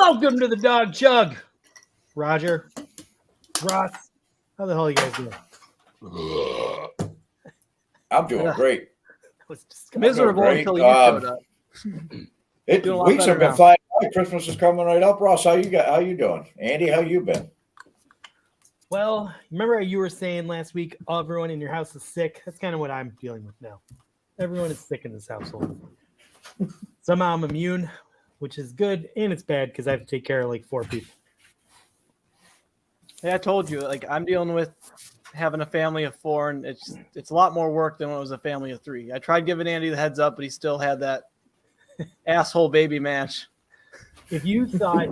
Welcome to the Dawg Chug. Roger, Ross, how the hell are you guys doing? I'm doing great. That was Miserable until you showed up. Weeks have been flying by. Christmas is coming right up. Ross, how you doing? Andy, how you been? Well, remember how you were saying last week everyone in your house is sick? That's kind of what I'm dealing with now. Everyone is sick in this household. Somehow I'm immune, which is good, and it's bad because I have to take care of like 4 people. Yeah, I told you, like I'm dealing with having a family of 4, and it's a lot more work than when it was a family of 3. I tried giving Andy the heads up, but he still had that asshole baby Manch. If you thought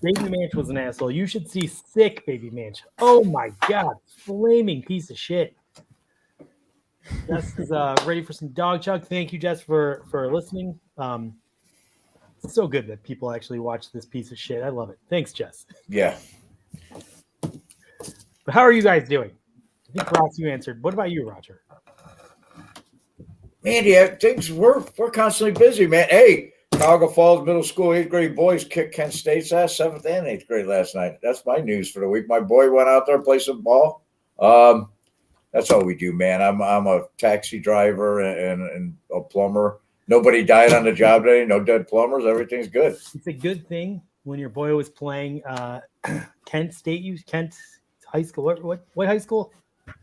Baby Manch was an asshole, you should see sick Baby Manch. Oh my God, flaming piece of shit. Jess is ready for some Dawg Chug. Thank you, Jess, for listening. It's so good that people actually watch this piece of shit. I love it. Thanks, Jess. Yeah. But how are you guys doing? I think Ross, you answered. What about you, Roger? Andy, we're constantly busy, man. Hey, Cuyahoga Falls Middle School 8th grade boys kicked Kent State's ass 7th and 8th grade last night. That's my news for the week. My boy went out there and played some ball. That's all we do, man. I'm a taxi driver and a plumber. Nobody died on the job today. No dead plumbers. Everything's good. It's a good thing when your boy was playing Kent High School. What high school?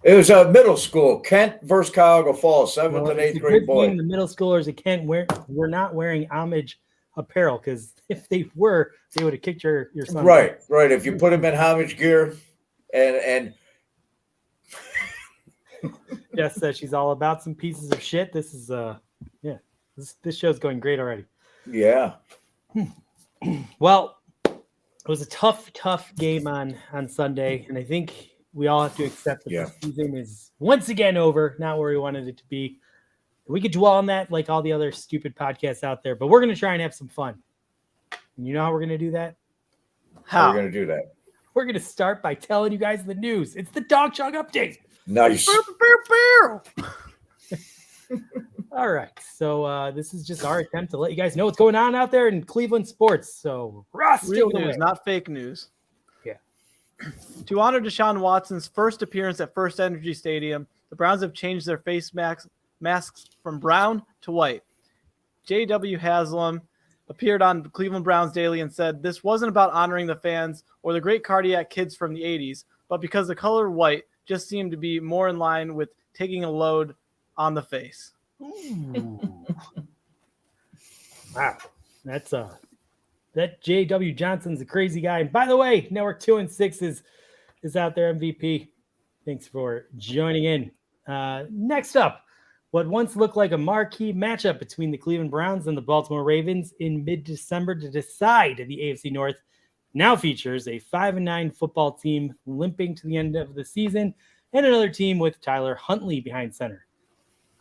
It was a middle school. Kent versus Cuyahoga Falls, 7th and 8th grade boy. The middle schoolers at Kent were not wearing homage apparel because if they were, they would have kicked your son. Right. If you put him in homage gear and Jess says she's all about some pieces of shit. This is this show's going great already. Yeah. Well, it was a tough game on Sunday, and I think we all have to accept that the season is once again over, not where we wanted it to be. We could dwell on that like all the other stupid podcasts out there, but we're going to try and have some fun. And you know how we're going to do that? How are we going to do that? We're going to start by telling you guys the news. It's the Dawg Chug update. Nice. All right. So this is just our attempt to let you guys know what's going on out there in Cleveland sports. So Ross, real news, not fake news. Yeah. To honor Deshaun Watson's first appearance at First Energy Stadium, the Browns have changed their face masks from brown to white. J.W. Haslam appeared on Cleveland Browns Daily and said this wasn't about honoring the fans or the great cardiac kids from the 80s, but because the color white just seemed to be more in line with taking a load on the face. Wow. That's that J.W. Johnson's a crazy guy. And by the way, Network 2 and 6 is out there, MVP. Thanks for joining in. Next up, what once looked like a marquee matchup between the Cleveland Browns and the Baltimore Ravens in mid-December to decide the AFC North now features a 5-9 football team limping to the end of the season and another team with Tyler Huntley behind center.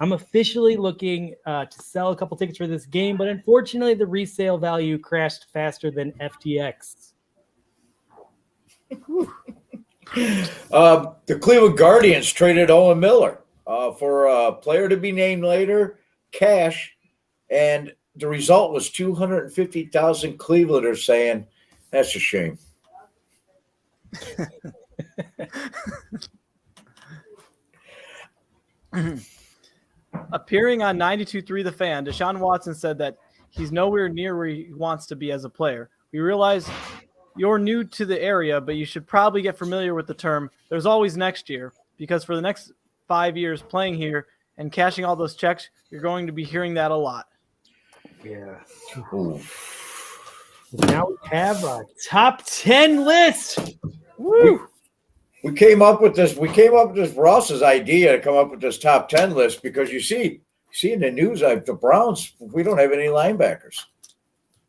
I'm officially looking to sell a couple tickets for this game, but unfortunately the resale value crashed faster than FTX. The Cleveland Guardians traded Owen Miller for a player to be named later, cash, and the result was 250,000 Clevelanders saying, that's a shame. Appearing on 92.3 The Fan, Deshaun Watson said that he's nowhere near where he wants to be as a player. We realize you're new to the area, but you should probably get familiar with the term, there's always next year, because for the next 5 years playing here and cashing all those checks, you're going to be hearing that a lot. Yeah. Ooh. Now we have a top 10 list. Woo! We came up with this. Ross's idea to come up with this top 10 list because you see in the news, the Browns, we don't have any linebackers.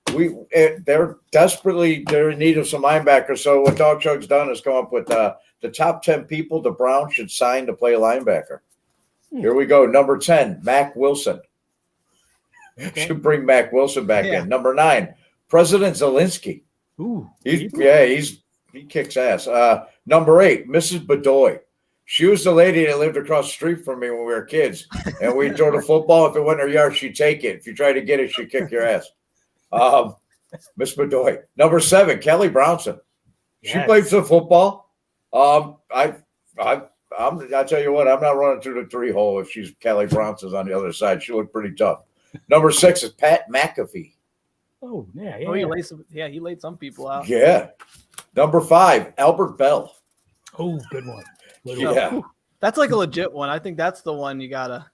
They're in need of some linebackers. So what Dawg Chug's done is come up with the top 10 people the Browns should sign to play a linebacker. Here we go. Number 10, Mac Wilson. Okay. Should bring Mac Wilson back in. Number 9, President Zelensky. Ooh, he kicks ass. Number 8, Mrs. Bedoy. She was the lady that lived across the street from me when we were kids. And we'd throw the football. If it went in her yard, she'd take it. If you tried to get it, she'd kick your ass. Miss Bedoy. Number 7, Kelly Brownson. She Yes. played some football. I tell you what, I'm not running through the 3-hole if she's Kelly Bronson's on the other side. She looked pretty tough. Number 6 is Pat McAfee. Oh, yeah. Oh, he laid some people out. Yeah. Number 5, Albert Bell. Oh, good one. Good So, one. Yeah. whew, that's like a legit one. I think that's the one you gotta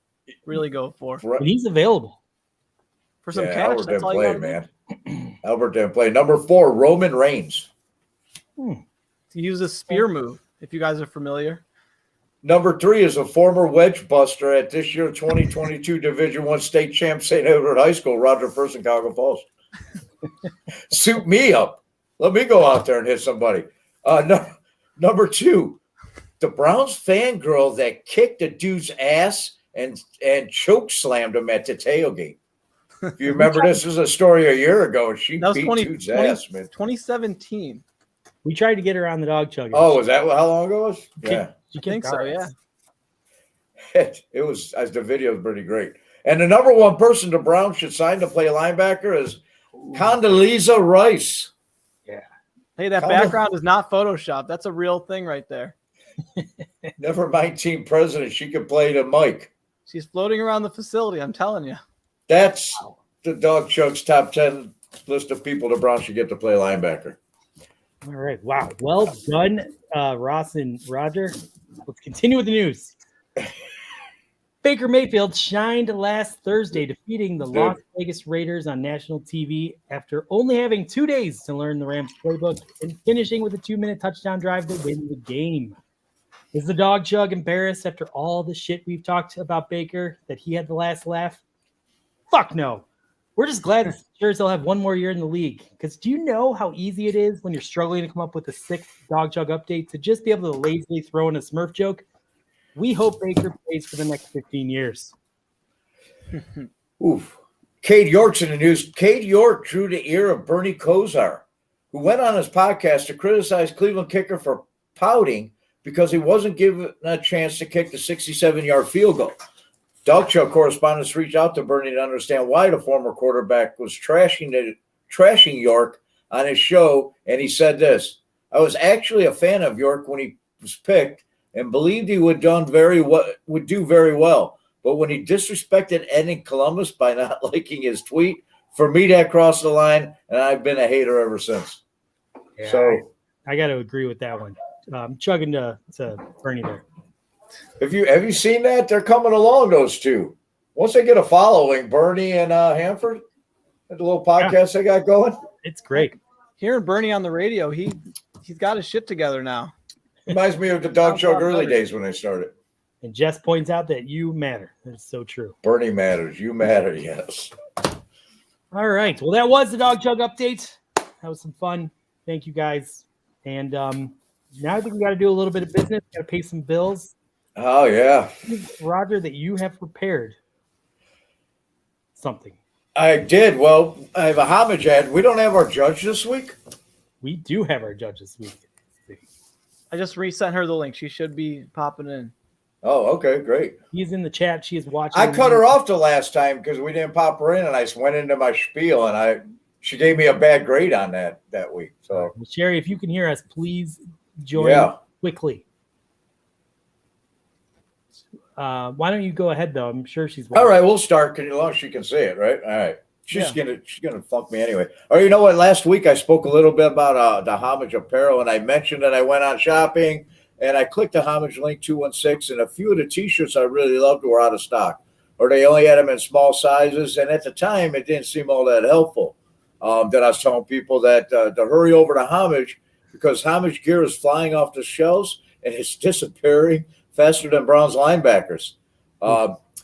really go for. And he's available. For some Yeah, cash, Albert that's didn't all you play, gotta man. Albert didn't play. Number 4, Roman Reigns. do. He used a spear move, if you guys are familiar. Number 3 is a former wedge buster at this year 2022 Division I state champ St. Edward High School, Roger First in Cuyahoga Falls. Suit me up. Let me go out there and hit somebody. Number 2, the Browns fangirl that kicked a dude's ass and choke slammed him at the tailgate. If you remember, this is a story a year ago. She That was beat 20, dude's 20 ass, man. 2017. We tried to get her on the Dawg Chug. Oh, was that how long ago it was? Yeah. She I think kicked so, our yeah. ass. It was, as the video is pretty great. And the number 1 person the Browns should sign to play linebacker is Condoleezza Rice. Hey, that Conda- background is not Photoshop. That's a real thing right there. Never mind team president. She could play the mic. She's floating around the facility, I'm telling you. That's the Dawg Chug's top 10 list of people the Browns should get to play linebacker. All right. Wow. Well done, Ross and Roger. Let's continue with the news. Baker Mayfield shined last Thursday, defeating the Las Vegas Raiders on national TV after only having 2 days to learn the Rams playbook and finishing with a 2-minute touchdown drive to win the game. Is the Dawg Chug embarrassed after all the shit we've talked about Baker that he had the last laugh? Fuck no. We're just glad that sure he'll have one more year in the league. Because do you know how easy it is when you're struggling to come up with a 6th Dawg Chug update to just be able to lazily throw in a Smurf joke? We hope Baker plays for the next 15 years. Oof. Cade York's in the news. Cade York drew the ear of Bernie Kosar, who went on his podcast to criticize Cleveland kicker for pouting because he wasn't given a chance to kick the 67-yard field goal. Dawg Chug correspondents reached out to Bernie to understand why the former quarterback was trashing York on his show, and he said this: "I was actually a fan of York when he was picked and believed he would do very well. But when he disrespected Ed in Columbus by not liking his tweet, for me that crossed the line, and I've been a hater ever since." Yeah, So I got to agree with that one. Chugging to Bernie there. have you seen that? They're coming along, those two. Once they get a following, Bernie and Hanford, the little podcast they got going. It's great. Hearing Bernie on the radio, he's got his shit together now. Reminds me of the Dawg Chug early days when they started. And Jess points out that you matter. That's so true. Bernie matters. You matter, yes. All right. Well, that was the Dawg Chug update. That was some fun. Thank you guys. And now I think we got to do a little bit of business. Got to pay some bills. Oh, yeah. Roger, that you have prepared something. I did. Well, I have a homage ad. We don't have our judge this week. We do have our judge this week. I just resent her the link. She should be popping in. Oh, okay, great. He's in the chat. She is watching. I cut her off the last time because we didn't pop her in, and I went into my spiel, and she gave me a bad grade on that week. So, Well, Sherry, if you can hear us, please join quickly. Why don't you go ahead, though? I'm sure she's watching. all right, we'll start as long as she can see it, right? All right. She's gonna funk me anyway. Oh, you know what? Last week I spoke a little bit about the homage apparel, and I mentioned that I went on shopping and I clicked the homage link 216, and a few of the T-shirts I really loved were out of stock, or they only had them in small sizes. And at the time, it didn't seem all that helpful. That I was telling people that to hurry over to homage because homage gear is flying off the shelves and it's disappearing faster than Browns linebackers.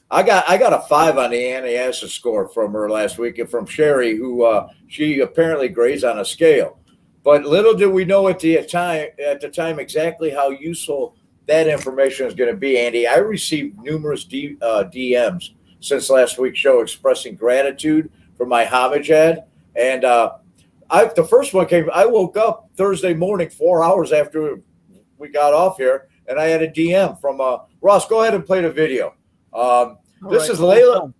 I got a 5 on the anti-acid score from her last week, and from Sherry, who she apparently grades on a scale. But little did we know at the time exactly how useful that information is going to be, Andy. I received numerous DMs since last week's show expressing gratitude for my homage ad, and the first one came. I woke up Thursday morning, 4 hours after we got off here, and I had a DM from Ross. Go ahead and play the video. This is Layla.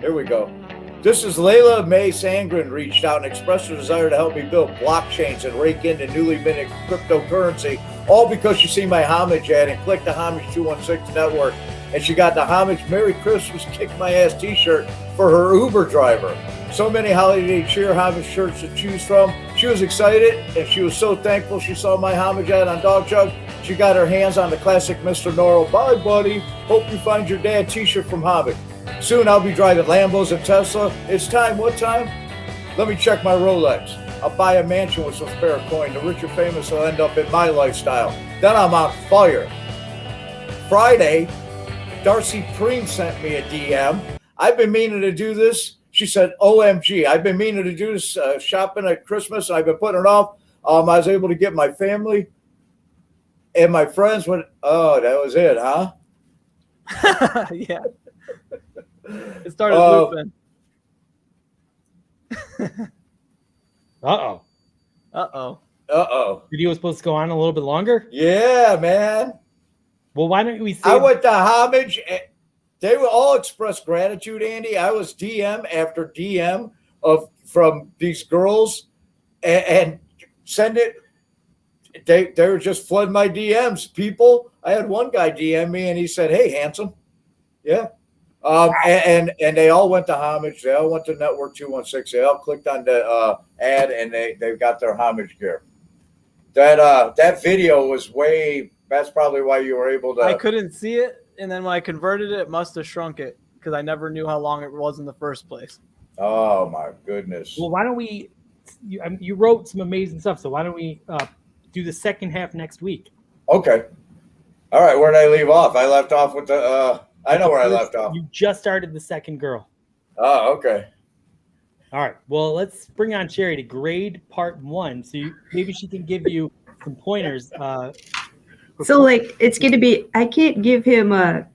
Here we go. This is Layla May Sangren reached out and expressed her desire to help me build blockchains and rake in the newly minted cryptocurrency, all because she seen my homage ad and clicked the Homage 216 network. And she got the Homage Merry Christmas Kick My Ass t-shirt for her Uber driver. So many holiday cheer homage shirts to choose from. She was excited and she was so thankful she saw my homage ad on Dawg Chug. She got her hands on the classic Mr. Norrell. Bye, buddy. Hope you find your dad t-shirt from Homage. Soon I'll be driving Lambos and Tesla. It's time. What time? Let me check my Rolex. I'll buy a mansion with some spare coin. The rich or famous will end up in my lifestyle. Then I'm on fire. Friday, Darcy Preem sent me a DM. I've been meaning to do this. She said, OMG, I've been meaning to do this shopping at Christmas, and I've been putting it off. I was able to get my family and my friends went, oh, that was it, huh? Yeah. It started looping. Uh-oh. Uh-oh. Uh-oh. Video was supposed to go on a little bit longer? Yeah, man. Well, why don't we say I went to Homage. They were all expressed gratitude, Andy. I was DM after DM from these girls and send it. They were just flooding my DMs. People, I had one guy DM me and he said, hey, handsome. Yeah. And they all went to Homage. They all went to Network 216. They all clicked on the ad and they've got their Homage gear. That video was that's probably why you were able to. I couldn't see it. And then when I converted it, it must have shrunk it because I never knew how long it was in the first place. Oh, my goodness. Well, why don't we you wrote some amazing stuff, so why don't we do the second half next week? Okay. All right. Where did I leave off? I left off with the I know where I left off. You just started the second girl. Oh, okay. All right. Well, let's bring on Sherry to grade part 1. So maybe she can give you some pointers. So like it's going to be, I can't give him a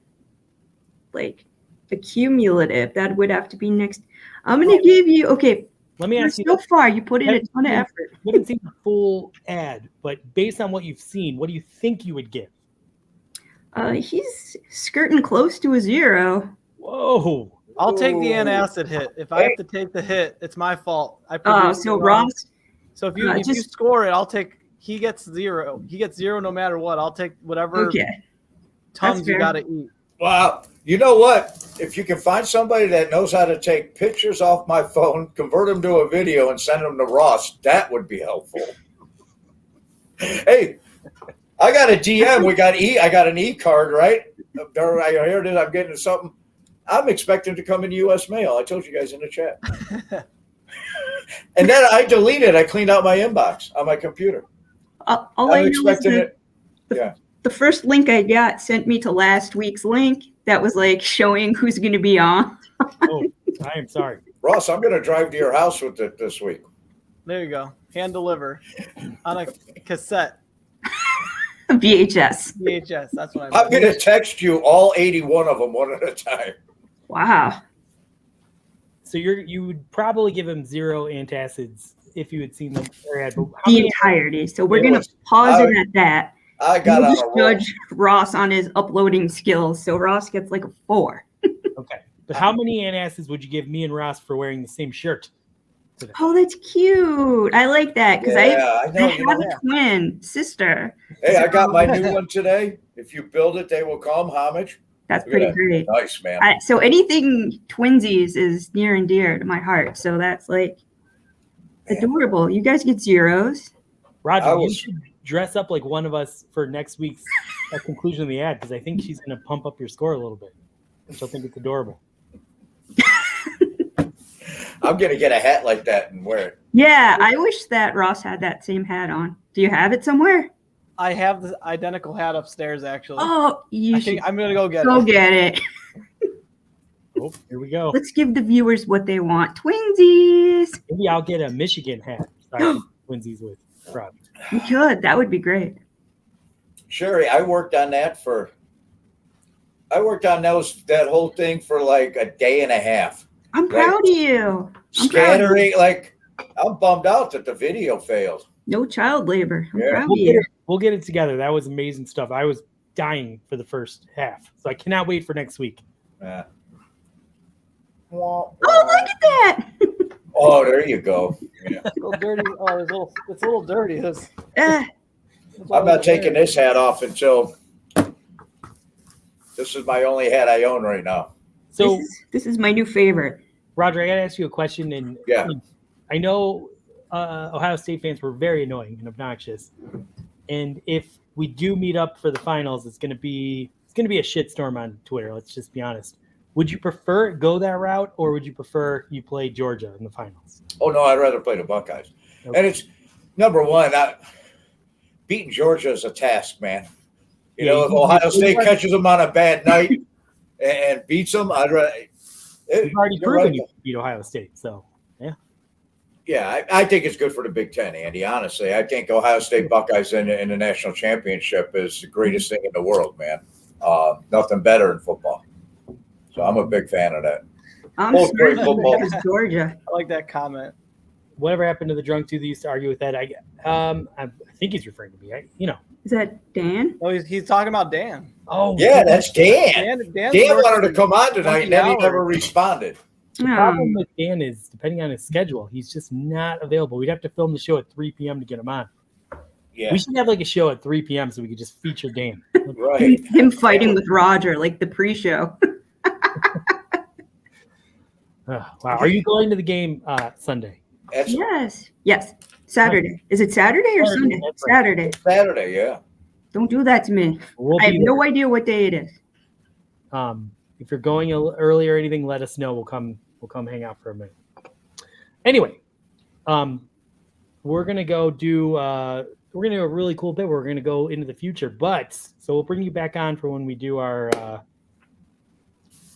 cumulative. That would have to be next. I'm going to give you, okay. Let me ask you. So far, you put in a ton of effort. We haven't seen the full ad, but based on what you've seen, what do you think you would give? He's skirting close to a 0. Whoa. I'll take the antacid hit. If I have to take the hit, it's my fault. So Ross. So if you score it, I'll take. He gets 0. He gets 0 no matter what. I'll take whatever tums you got to eat. Wow. You know what? If you can find somebody that knows how to take pictures off my phone, convert them to a video, and send them to Ross, that would be helpful. Hey, I got a DM. I got an e-card, right? Here it is. I'm getting something. I'm expecting to come in U.S. mail. I told you guys in the chat. And then I deleted. I cleaned out my inbox on my computer. All I'm I know is expecting that it. the first link I got sent me to last week's link that was like showing who's going to be on. Oh, I am sorry. Ross, I'm going to drive to your house with it this week. There you go. Hand deliver on a cassette. VHS. VHS. That's what I'm going to text you all 81 of them one at a time. Wow. So you would probably give him 0 antacids if you had seen them. The entirety. So we're going to pause it at that. I got we'll on just a roll. judge Ross on his uploading skills. So Ross gets like a 4. Okay. But how many antacids would you give me and Ross for wearing the same shirt today? Oh, that's cute. I like that because I have a twin sister. Hey, I got my new one today. If you build it, they will come. Homage. That's pretty great. Nice, man. So anything twinsies is near and dear to my heart. So that's like adorable. You guys get 0s. Roger, you should dress up like one of us for next week's conclusion of the ad because I think she's going to pump up your score a little bit. She'll think it's adorable. I'm going to get a hat like that and wear it. Yeah, I wish that Ross had that same hat on. Do you have it somewhere? I have the identical hat upstairs, actually. Oh, I'm going to go get it. Go get it. Oh, here we go. Let's give the viewers what they want. Twinsies. Maybe I'll get a Michigan hat. Twinsies with Rob. You could. That would be great. Sherry, I worked on that whole thing for like a day and a half. I'm proud of you. Scattering, I'm bummed out that the video failed. No child labor. I'm proud of you. We'll get it together. That was amazing stuff. I was dying for the first half. So I cannot wait for next week. Yeah. Oh, look at that. Oh, there you go. Yeah. A little dirty. Oh, it's a little dirty. Ah, I'm not taking this hat off until this is my only hat I own right now. So, this is my new favorite. Roger, I got to ask you a question. And Yeah. I know Ohio State fans were very annoying and obnoxious. And if we do meet up for the finals, it's gonna be a shitstorm on Twitter. Let's just be honest. Would you prefer go that route, or would you prefer you play Georgia in the finals? Oh no, I'd rather play the Buckeyes. Okay. And it's number one. Beating Georgia is a task, man. You know, if Ohio State catches them on a bad night and beats them, I'd rather. You've already proven you beat Ohio State, so yeah. Yeah, I think it's good for the Big Ten, Andy. Honestly, I think Ohio State Buckeyes in the national championship is the greatest thing in the world, man. Nothing better in football. So I'm a big fan of that. I'm Both sorry great football. because Georgia. I like that comment. Whatever happened to the drunk dude that used to argue with that? I think he's referring to me. Is that Dan? Oh, he's talking about Dan. Oh Yeah, that's Dan. Dan Dan's wanted to come on tonight, and then he 20 never hours. responded. The problem with Dan is, depending on his schedule, he's just not available. We'd have to film the show at 3 p.m. to get him on. Yeah, We should have like a show at 3 p.m. so we could just feature Dan. right. Him fighting with Roger, like the pre-show. Wow. Are you going to the game Sunday? That's Yes. Saturday. Is it Saturday or Sunday? That's right. Saturday. Saturday, yeah. Don't do that to me. We'll I have be no idea what day it is. If you're going early or anything, let us know. We'll come hang out for a minute. Anyway, we're gonna go do we're gonna do a really cool bit. We're gonna go into the future, so we'll bring you back on for when we do our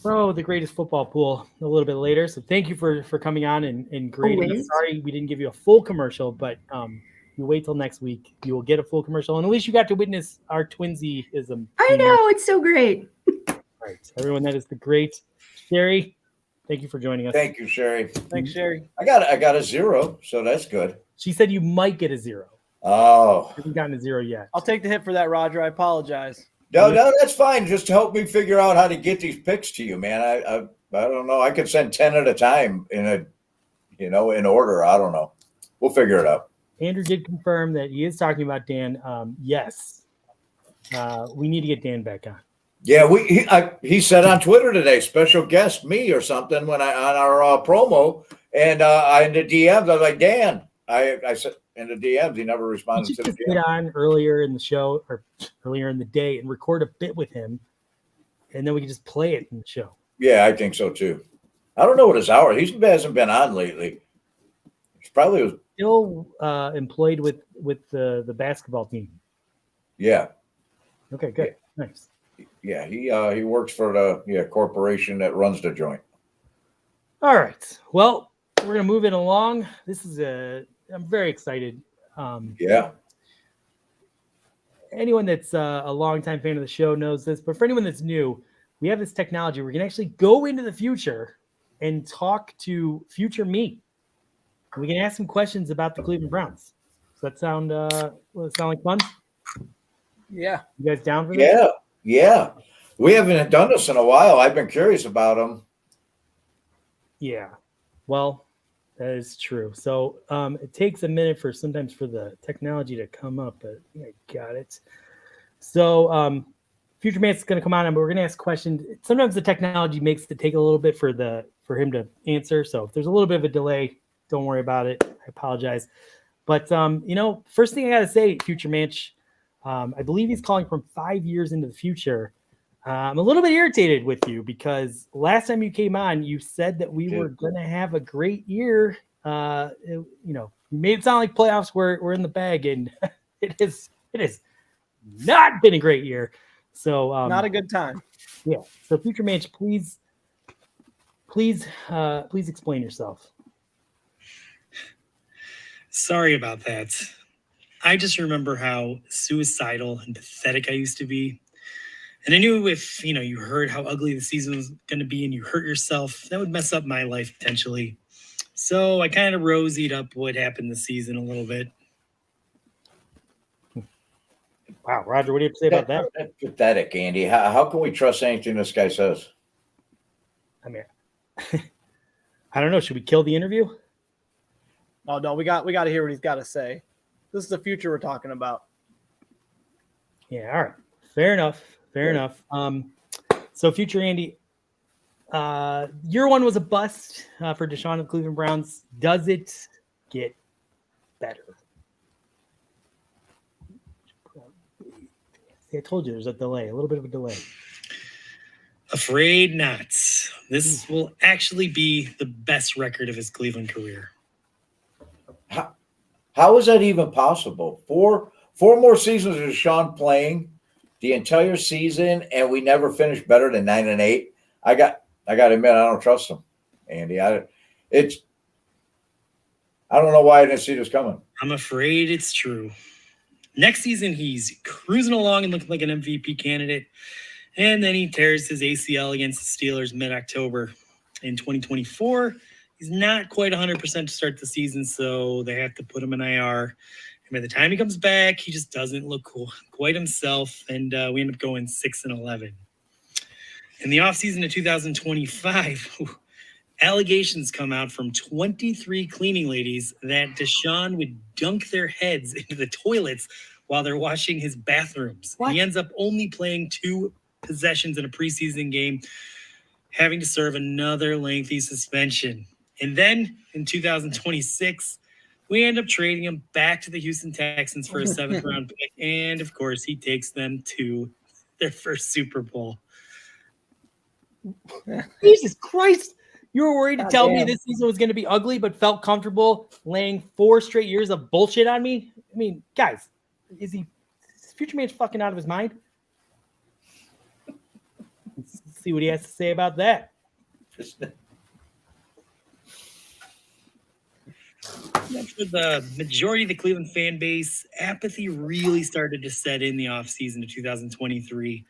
the greatest football pool a little bit later. So thank you for coming on and great. Always. Sorry we didn't give you a full commercial, but you wait till next week. You will get a full commercial, and at least you got to witness our twinsyism. I know, it's so great. Right, everyone. That is the great Sherry. Thank you for joining us. Thank you, Sherry. Thanks, Sherry. I got a 0, so that's good. She said you might get a 0. Oh. Haven't gotten a 0 yet. I'll take the hit for that, Roger. I apologize. No, that's fine. Just help me figure out how to get these picks to you, man. I don't know. I could send 10 at a time in order. I don't know. We'll figure it out. Andrew did confirm that he is talking about Dan. Yes. We need to get Dan back on. Yeah, he said on Twitter today, special guest me or something when on our promo, and in the DMs I was like, Dan. I said in the DMs he never We responded should to the just get DM. on earlier in the show or earlier in the day and record a bit with him, and then we can just play it in the show. Yeah, I think so too. I don't know what his hour. He hasn't been on lately. He probably was. Still employed with the basketball team. Yeah, Okay, good, nice. yeah. He works for the corporation that runs the joint. All right. Well, we're gonna move it along. This is I'm very excited. Yeah. Anyone that's a longtime fan of the show knows this, but for anyone that's new, we have this technology where we can actually go into the future and talk to future me. We can ask some questions about the Cleveland Browns. Does that sound like fun? Yeah. You guys down for this? Yeah. We haven't done this in a while. I've been curious about them. Yeah. Well, that is true. So it takes a minute sometimes for the technology to come up, but I think I got it. So Future Man's going to come on and we're going to ask questions. Sometimes the technology makes it take a little bit for him to answer. So if there's a little bit of a delay, don't worry about it. I apologize. But first thing I got to say, Future Manch, I believe he's calling from 5 years into the future. I'm a little bit irritated with you because last time you came on, you said that we were going to have a great year. You made it sound like playoffs were in the bag, and it has not been a great year. So Not a good time. Yeah. So Future Manch, please explain yourself. Sorry about that. I just remember how suicidal and pathetic I used to be. And I knew if, you heard how ugly the season was going to be and you hurt yourself, that would mess up my life potentially. So I kind of rosied up what happened this season a little bit. Wow, Roger, what do you have to say about that? That's pathetic, Andy. How can we trust anything this guy says? I mean, I don't know. Should we kill the interview? Oh no, we got to hear what he's got to say. This is the future we're talking about. Yeah, all right. Fair enough. Fair enough. So future Andy, your one was a bust for Deshaun and the Cleveland Browns. Does it get better? See, I told you there's a delay, a little bit of a delay. Afraid not. This will actually be the best record of his Cleveland career. How is that even possible? Four more seasons of Deshaun playing the entire season, and we never finished better than 9-8. I got to admit, I don't trust him, Andy. I don't know why I didn't see this coming. I'm afraid it's true. Next season, he's cruising along and looking like an MVP candidate, and then he tears his ACL against the Steelers mid-October. In 2024, he's not quite 100% to start the season, so they have to put him in IR. And by the time he comes back, he just doesn't look quite himself, and we end up going 6-11. In the offseason of 2025, allegations come out from 23 cleaning ladies that Deshaun would dunk their heads into the toilets while they're washing his bathrooms. What? He ends up only playing 2 possessions in a preseason game, having to serve another lengthy suspension. And then in 2026, we end up trading him back to the Houston Texans for a 7th-round pick. And, of course, he takes them to their first Super Bowl. Jesus Christ. You were worried to God tell me damn. this season was going to be ugly, but felt comfortable laying 4 straight years of bullshit on me? I mean, guys, is future man's fucking out of his mind? Let's see what he has to say about that. For the majority of the Cleveland fan base, apathy really started to set in the offseason of 2023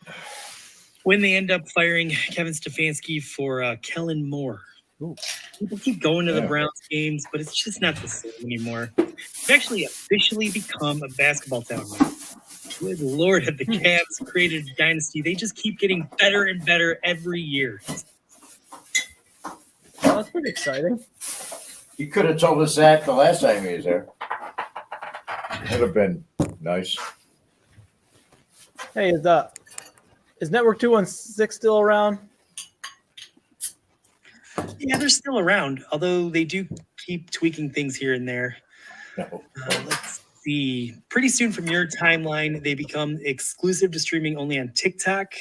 when they end up firing Kevin Stefanski for Kellen Moore. Ooh. People keep going to the Browns games, but it's just not the same anymore. It's actually officially become a basketball town now. Good Lord, have the Cavs created a dynasty. They just keep getting better and better every year. Oh, that's pretty exciting. You could have told us that the last time he was there. Would have been nice. Hey, is Network 216 still around? Yeah, they're still around, although they do keep tweaking things here and there. No. Let's see. Pretty soon from your timeline, they become exclusive to streaming only on TikTok.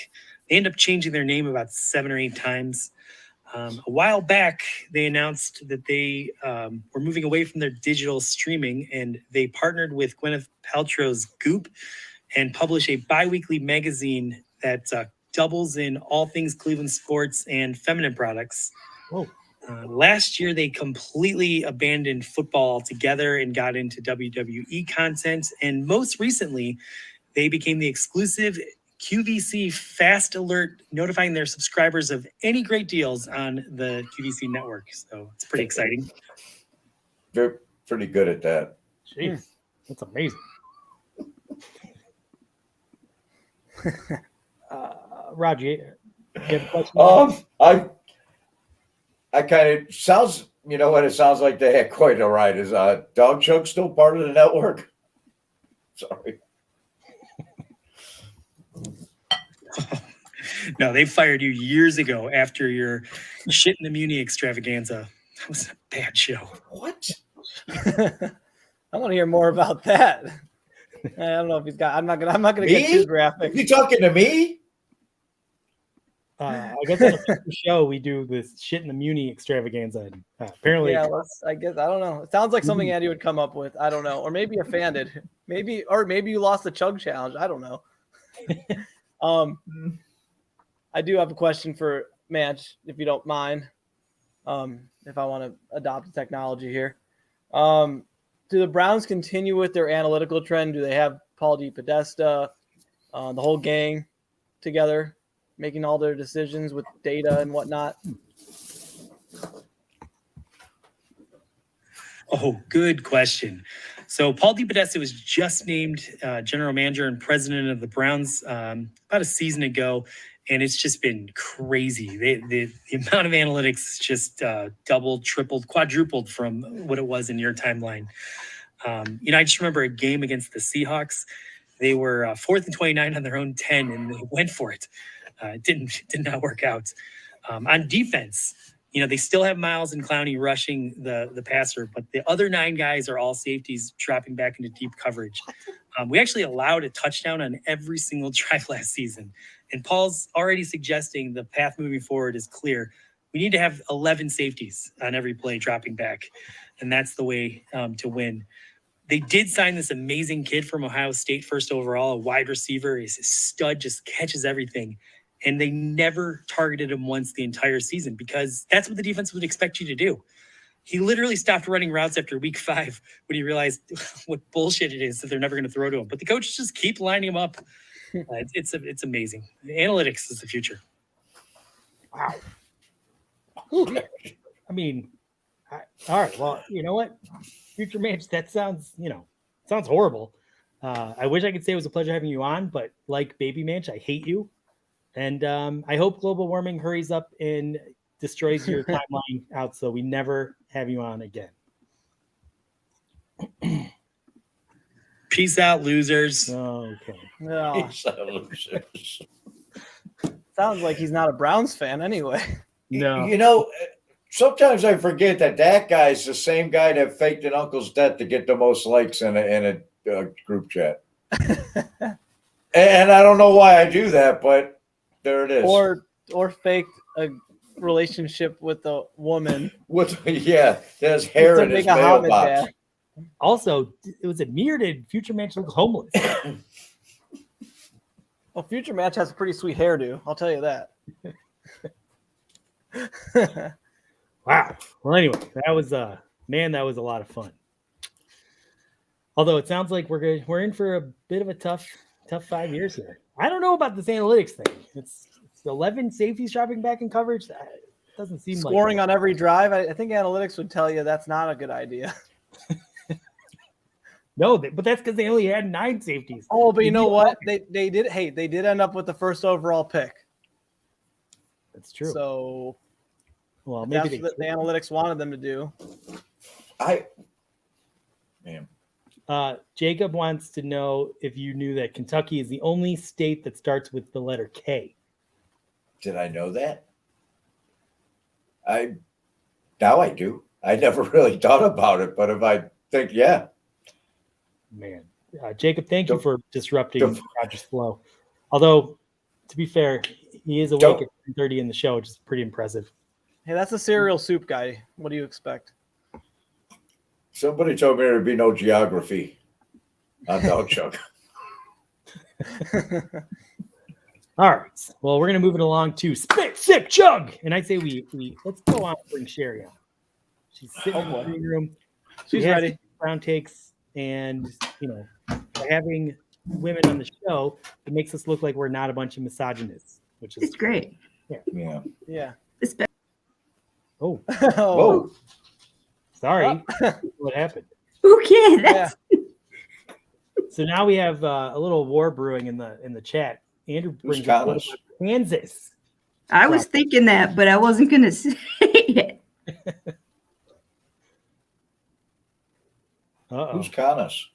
They end up changing their name about 7 or 8 times. A while back, they announced that they were moving away from their digital streaming, and they partnered with Gwyneth Paltrow's Goop and publish a bi-weekly magazine that doubles in all things Cleveland sports and feminine products. Whoa. Last year, they completely abandoned football altogether and got into WWE content. And most recently, they became the exclusive QVC Fast Alert, notifying their subscribers of any great deals on the QVC network. So it's pretty exciting. They're pretty good at that. Jeez, that's amazing. Roger, you have a question? I kind of sounds, you know what, it sounds like they had quite a ride. Is Dawg Chug still part of the network? Sorry. No, they fired you years ago after your shit in the Muni extravaganza. That was a bad show. What? I want to hear more about that. I don't know if he's got. I'm not gonna get too graphic. You talking to me? I guess on a future show we do this shit in the Muni extravaganza. And, apparently, Yeah, I guess I don't know. It sounds like something Andy would come up with. I don't know, or maybe a fan did. Maybe you lost the chug challenge. I don't know. I do have a question for Manch, if you don't mind. If I want to adopt the technology here, do the Browns continue with their analytical trend? Do they have Paul DePodesta, the whole gang together, making all their decisions with data and whatnot? Oh, good question. So Paul DePodesta was just named general manager and president of the Browns about a season ago. and it's just been crazy. The amount of analytics just doubled, tripled, quadrupled from what it was in your timeline. I just remember a game against the Seahawks. They were 4th and 29 on their own 10, and they went for it. It did not work out. On defense, they still have Miles and Clowney rushing the passer, but the other 9 guys are all safeties dropping back into deep coverage. We actually allowed a touchdown on every single drive last season. And Paul's already suggesting the path moving forward is clear. We need to have 11 safeties on every play dropping back. And that's the way to win. They did sign this amazing kid from Ohio State, first overall, a wide receiver. He's a stud, just catches everything. And they never targeted him once the entire season because that's what the defense would expect you to do. He literally stopped running routes after week 5 when he realized what bullshit it is that they're never going to throw to him. But the coaches just keep lining him up. It's amazing. Analytics is the future. Wow. I mean, all right. Well, you know what? Future Manch, that sounds horrible. I wish I could say it was a pleasure having you on, but like Baby Manch, I hate you. And I hope global warming hurries up and destroys your timeline out so we never have you on again. Peace out, losers. Okay. No, He's a loser. sounds like he's not a Browns fan anyway. No. Sometimes I forget that guy's the same guy that faked an uncle's death to get the most likes in a group chat. And I don't know why I do that, but there it is. Or faked a relationship with a woman. There's hair in his mailbox. Also, it was admired that Future Manch looks homeless. Well, Future Match has a pretty sweet hairdo. I'll tell you that. Wow. Well, anyway, that was a lot of fun. Although it sounds like we're in for a bit of a tough 5 years here. I don't know about this analytics thing. It's 11 safeties dropping back in coverage. That doesn't seem scoring like on every drive. I think analytics would tell you that's not a good idea. No, but that's because they only had 9 safeties. Oh, but you know what? They did. Hey, they did end up with the first overall pick. That's true. So, well, that's maybe what the analytics wanted them to do. Jacob wants to know if you knew that Kentucky is the only state that starts with the letter K. Did I know that? Now I do. I never really thought about it, but if I think, yeah. Man, Jacob, thank you for disrupting Roger's flow. Although, to be fair, he is awake at 10:30 in the show, which is pretty impressive. Hey, that's a cereal soup guy. What do you expect? Somebody told me there'd be no geography on Dawg Chug. All right. Well, we're going to move it along to Spit, Sip, Chug. And I say we let's go on and bring Sherry on. She's sitting in the living room. She's ready. Brown takes. And, by having women on the show, it makes us look like we're not a bunch of misogynists, which is It's great. Yeah. Oh, Whoa. sorry. What happened? Okay, that's So now we have a little war brewing in the chat. Andrew brings up Kansas. I was thinking that, but I wasn't gonna say it. Who's Canis?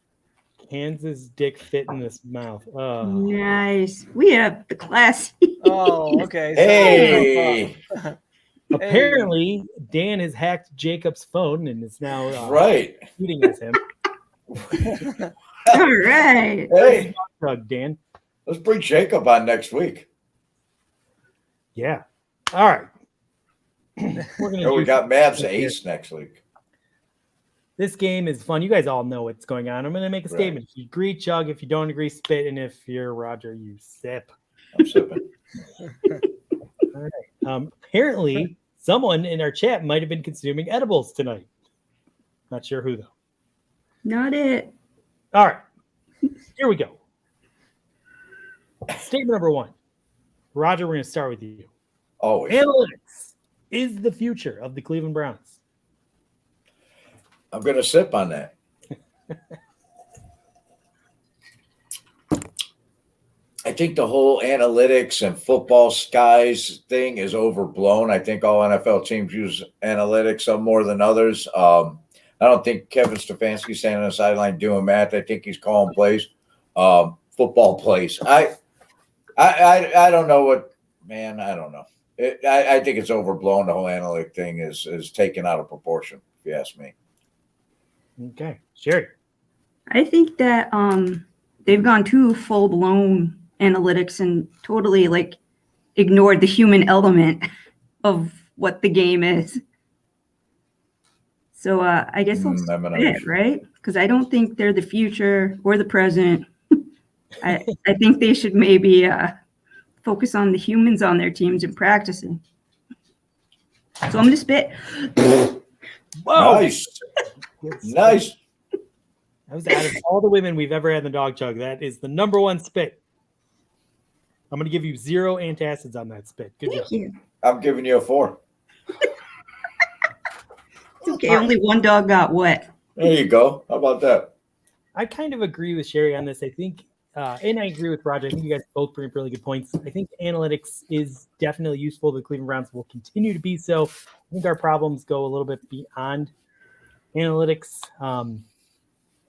Kansas dick fit in this mouth. Oh. Nice. We have the classy. Oh, okay. Hey. Apparently, Dan has hacked Jacob's phone and is now shooting at him. All right. Hey, Dan. let's bring Jacob on next week. Yeah. All right. We got Mavs Ace next week. This game is fun. You guys all know what's going on. I'm going to make a statement. If you agree, chug. If you don't agree, spit. And if you're Roger, you sip. I'm sipping. All right. Apparently, someone in our chat might have been consuming edibles tonight. Not sure who, though. Not it. All right. Here we go. Statement number 1. Roger, we're going to start with you. Always. Analytics is the future of the Cleveland Browns. I'm going to sip on that. I think the whole analytics and football skies thing is overblown. I think all NFL teams use analytics some more than others. I don't think Kevin Stefanski's standing on the sideline doing math. I think he's calling plays, football plays. I don't know what, man. I don't know. I think it's overblown. The whole analytic thing is taken out of proportion, if you ask me. Okay, Sherry. I think that they've gone too full blown analytics and totally like ignored the human element of what the game is. So I guess I'll spit, right? Because I don't think they're the future or the present. I think they should maybe focus on the humans on their teams and practicing. So I'm going to spit. Whoa! Nice. Nice. That was out of all the women we've ever had in the dog chug. That is the number one spit. I'm going to give you 0 antacids on that spit. Good job. Thank you. I'm giving you a 4. It's okay. Only one dog got wet. There you go. How about that? I kind of agree with Sherry on this. I think, and I agree with Roger. I think you guys both bring up really good points. I think analytics is definitely useful. The Cleveland Browns will continue to be so. I think our problems go a little bit beyond analytics.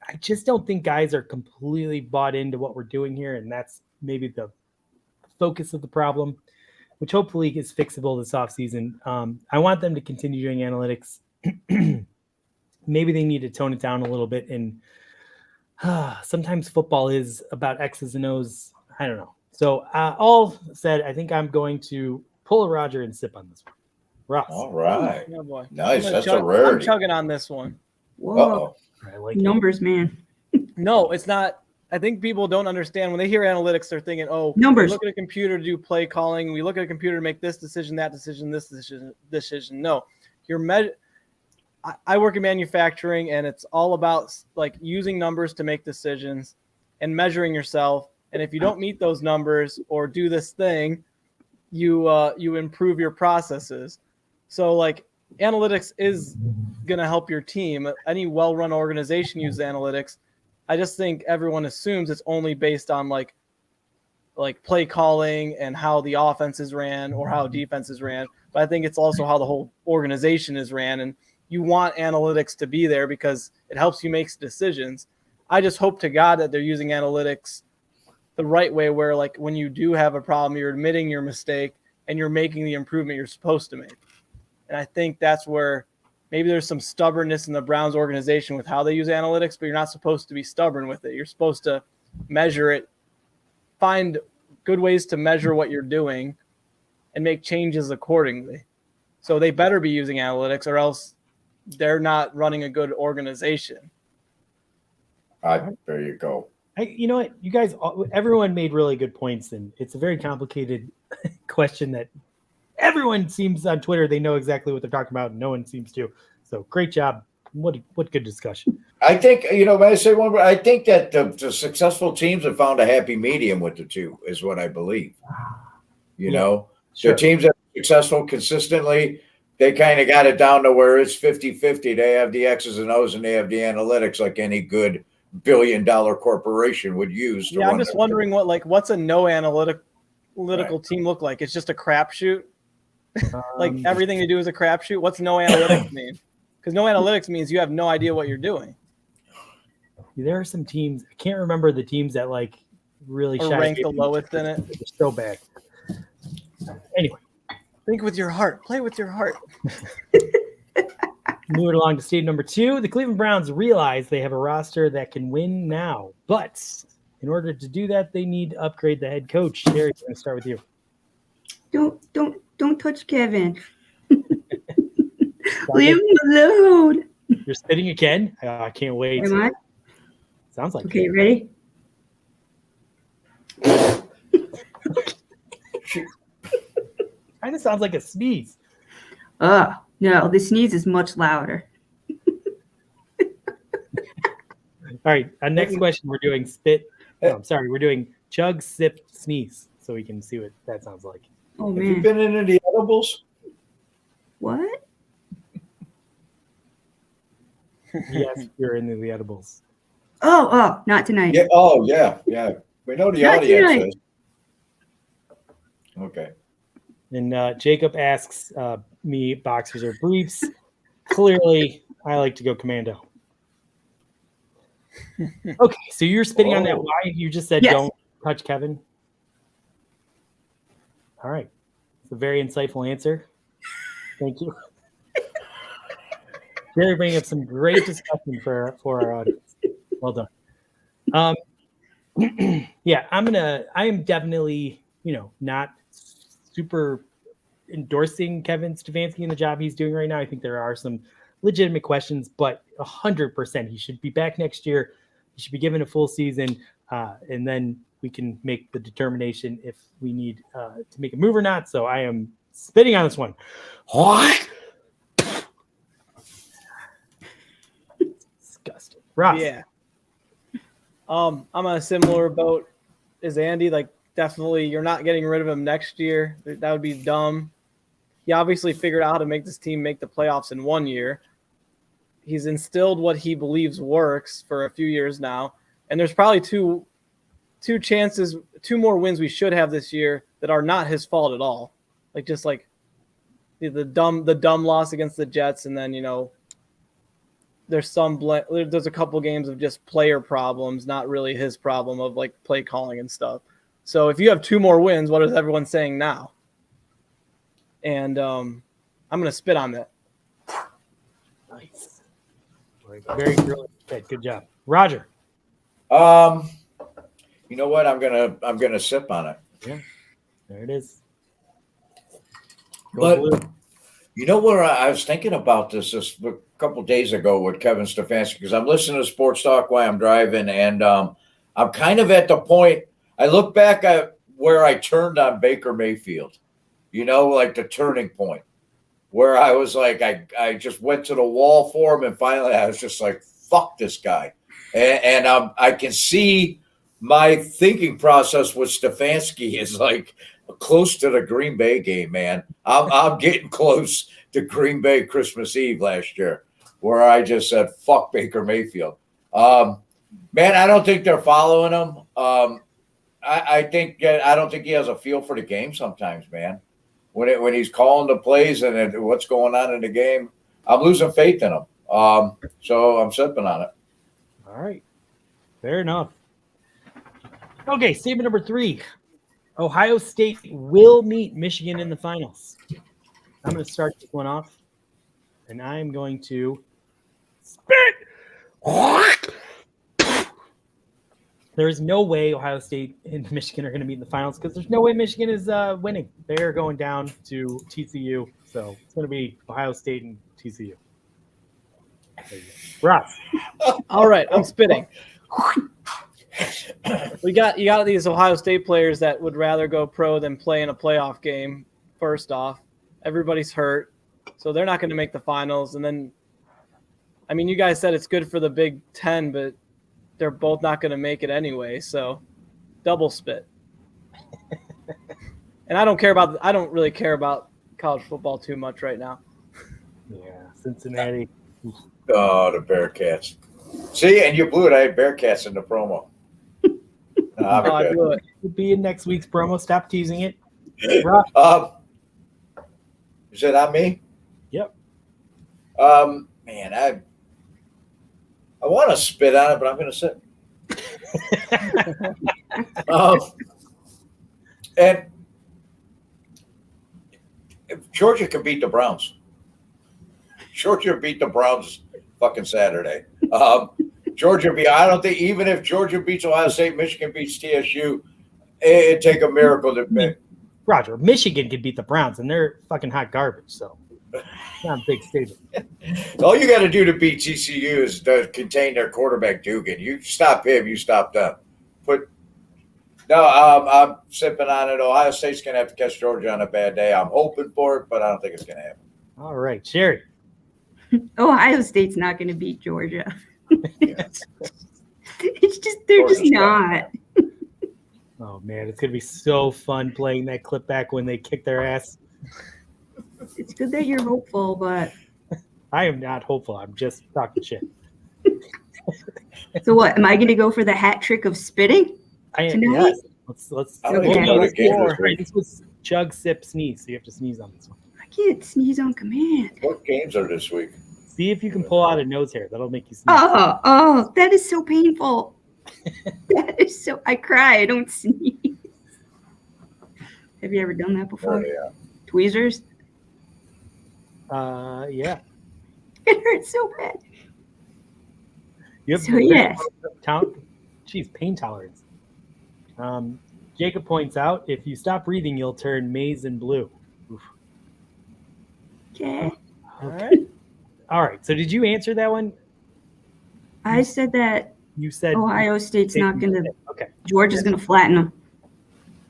I just don't think guys are completely bought into what we're doing here, and that's maybe the focus of the problem, which hopefully is fixable this offseason. I want them to continue doing analytics. Maybe they need to tone it down a little bit, and sometimes football is about X's and O's. I don't know. So all said, I think I'm going to pull a Roger and sip on this one. Ross. All right. Oh, boy. Nice. That's a I'm rarity. chugging on this one. Whoa. Uh-oh. I like Numbers, man. No, it's not. I think people don't understand when they hear analytics, they're thinking, oh, Numbers. we look at a computer to do play calling. We look at a computer to make this decision, that decision, this decision. No, I work in manufacturing, and it's all about like using numbers to make decisions and measuring yourself. And if you don't meet those numbers or do this thing, you improve your processes. So like analytics is going to help your team. Any well-run organization uses analytics. I just think everyone assumes it's only based on like play calling and how the offenses ran or how defenses ran. But I think it's also how the whole organization is ran. And you want analytics to be there because it helps you make decisions. I just hope to God that they're using analytics the right way, where like when you do have a problem, you're admitting your mistake and you're making the improvement you're supposed to make. And I think that's where maybe there's some stubbornness in the Browns organization with how they use analytics, but you're not supposed to be stubborn with it. You're supposed to measure it, find good ways to measure what you're doing, and make changes accordingly. So they better be using analytics, or else they're not running a good organization. There you go. You know what? You guys, everyone made really good points, and it's a very complicated question that everyone seems on Twitter, they know exactly what they're talking about, and no one seems to. So great job. What good discussion. I think, may I say one more? I think that the successful teams have found a happy medium with the two, is what I believe. Sure. The teams that are successful consistently, they kind of got it down to where it's 50-50. They have the X's and O's and they have the analytics like any good billion-dollar corporation would use. Yeah, I'm just wondering what's a no analytical team look like? It's just a crapshoot? Like everything they do is a crapshoot? What's no analytics mean? Because no analytics means you have no idea what you're doing. There are some teams, I can't remember the teams that like really rank the lowest in it. They're so bad. Anyway. Think with your heart. Play with your heart. Moving along to state number 2, the Cleveland Browns realize they have a roster that can win now. But in order to do that, they need to upgrade the head coach. Sherry, I'm going to start with you. Don't touch Kevin. Leave him alone. You're spitting again? I can't wait. Am I? Sounds like okay. Ready? Kind of sounds like a sneeze. No, the sneeze is much louder. All right, next question. We're doing spit. We're doing chug, sip, sneeze, so we can see what that sounds like. Oh man! Have you been into the edibles? What? Yes, you're into the edibles. Oh, not tonight. Yeah. Oh, yeah. We know the Not audience tonight. is. Okay. And Jacob asks me boxers or briefs. Clearly, I like to go commando. Okay, so you're spitting on that. Why? You just said Yes. don't touch Kevin. All right. It's a very insightful answer. Thank you. Jerry bringing up some great discussion for our audience. Well done. Yeah, I am definitely, not super endorsing Kevin Stefanski in the job he's doing right now. I think there are some legitimate questions, but 100% he should be back next year. He should be given a full season, and then we can make the determination if we need to make a move or not. So I am spitting on this one. What? Disgusting. Ross. Yeah. I'm on a similar boat as Andy. Like, definitely, you're not getting rid of him next year. That would be dumb. He obviously figured out how to make this team make the playoffs in 1 year. He's instilled what he believes works for a few years now. And there's probably two more wins we should have this year that are not his fault at all. Like, just like the dumb loss against the Jets, and then, there's a couple games of just player problems, not really his problem of like play calling and stuff. So if you have 2 more wins, what is everyone saying now? And I'm going to spit on that. Nice. Very good. Good job. Roger. You know what? I'm gonna sip on it. Yeah. There it is. But you know what? I was thinking about this a couple of days ago with Kevin Stefanski, because I'm listening to Sports Talk while I'm driving, and I'm kind of at the point. I look back at where I turned on Baker Mayfield. Like the turning point where I was like, I just went to the wall for him, and finally I was just like, fuck this guy, and I can see my thinking process with Stefanski is like close to the Green Bay game, man. I'm getting close to Green Bay Christmas Eve last year, where I just said, fuck Baker Mayfield. Man, I don't think they're following him. I don't think he has a feel for the game sometimes, man. When he's calling the plays and what's going on in the game, I'm losing faith in him. So I'm sipping on it. All right. Fair enough. Okay, statement number 3. Ohio State will meet Michigan in the finals. I'm going to start this one off, and I'm going to spit. There is no way Ohio State and Michigan are going to meet in the finals, because there's no way Michigan is winning. They're going down to TCU, so it's going to be Ohio State and TCU. Ross. All right, I'm spitting. You got these Ohio State players that would rather go pro than play in a playoff game. First off, everybody's hurt, so they're not going to make the finals. And then, I mean, you guys said it's good for the Big Ten, but they're both not going to make it anyway. So, double spit. And I don't really care about college football too much right now. Yeah, Cincinnati. Oh, the Bearcats. See, and you blew it. I had Bearcats in the promo. I blew it. It'll be in next week's promo. Stop teasing it. Is it on me? Yep. Man, I want to spit on it, but I'm going to sit. And if Georgia can beat the Browns. Georgia beat the Browns fucking Saturday. Georgia I don't think, even if Georgia beats Ohio State, Michigan beats TSU, it'd take a miracle to beat. Roger, Michigan could beat the Browns, and they're fucking hot garbage, so it's not a big statement. All you got to do to beat TCU is to contain their quarterback, Dugan. You stop him, you stop them. I'm sipping on it. Ohio State's going to have to catch Georgia on a bad day. I'm hoping for it, but I don't think it's going to happen. All right, Sherry. Ohio State's not going to beat Georgia. Yeah. They're just not. Oh man, it's gonna be so fun playing that clip back when they kick their ass. It's good that you're hopeful, but I am not hopeful. I'm just talking shit. So what? Am I going to go for the hat trick of spitting? I am. Tonight? Yes. Let's. I don't Okay. even know the game is Right, this was chug, sip, sneeze. So you have to sneeze on this one. I can't sneeze on command. What games are this week? See if you can pull out a nose hair. That'll make you sneeze. Oh, that is so painful. That is so. I cry. I don't sneeze. Have you ever done that before? Oh, yeah. Tweezers? Yeah. It hurts so bad. You have So, yes. Pain tolerance. Jacob points out, if you stop breathing, you'll turn maize and blue. Oof. Okay. All right. So did you answer that one? I said that You said Ohio State's not going to. Okay. Georgia's going to flatten them.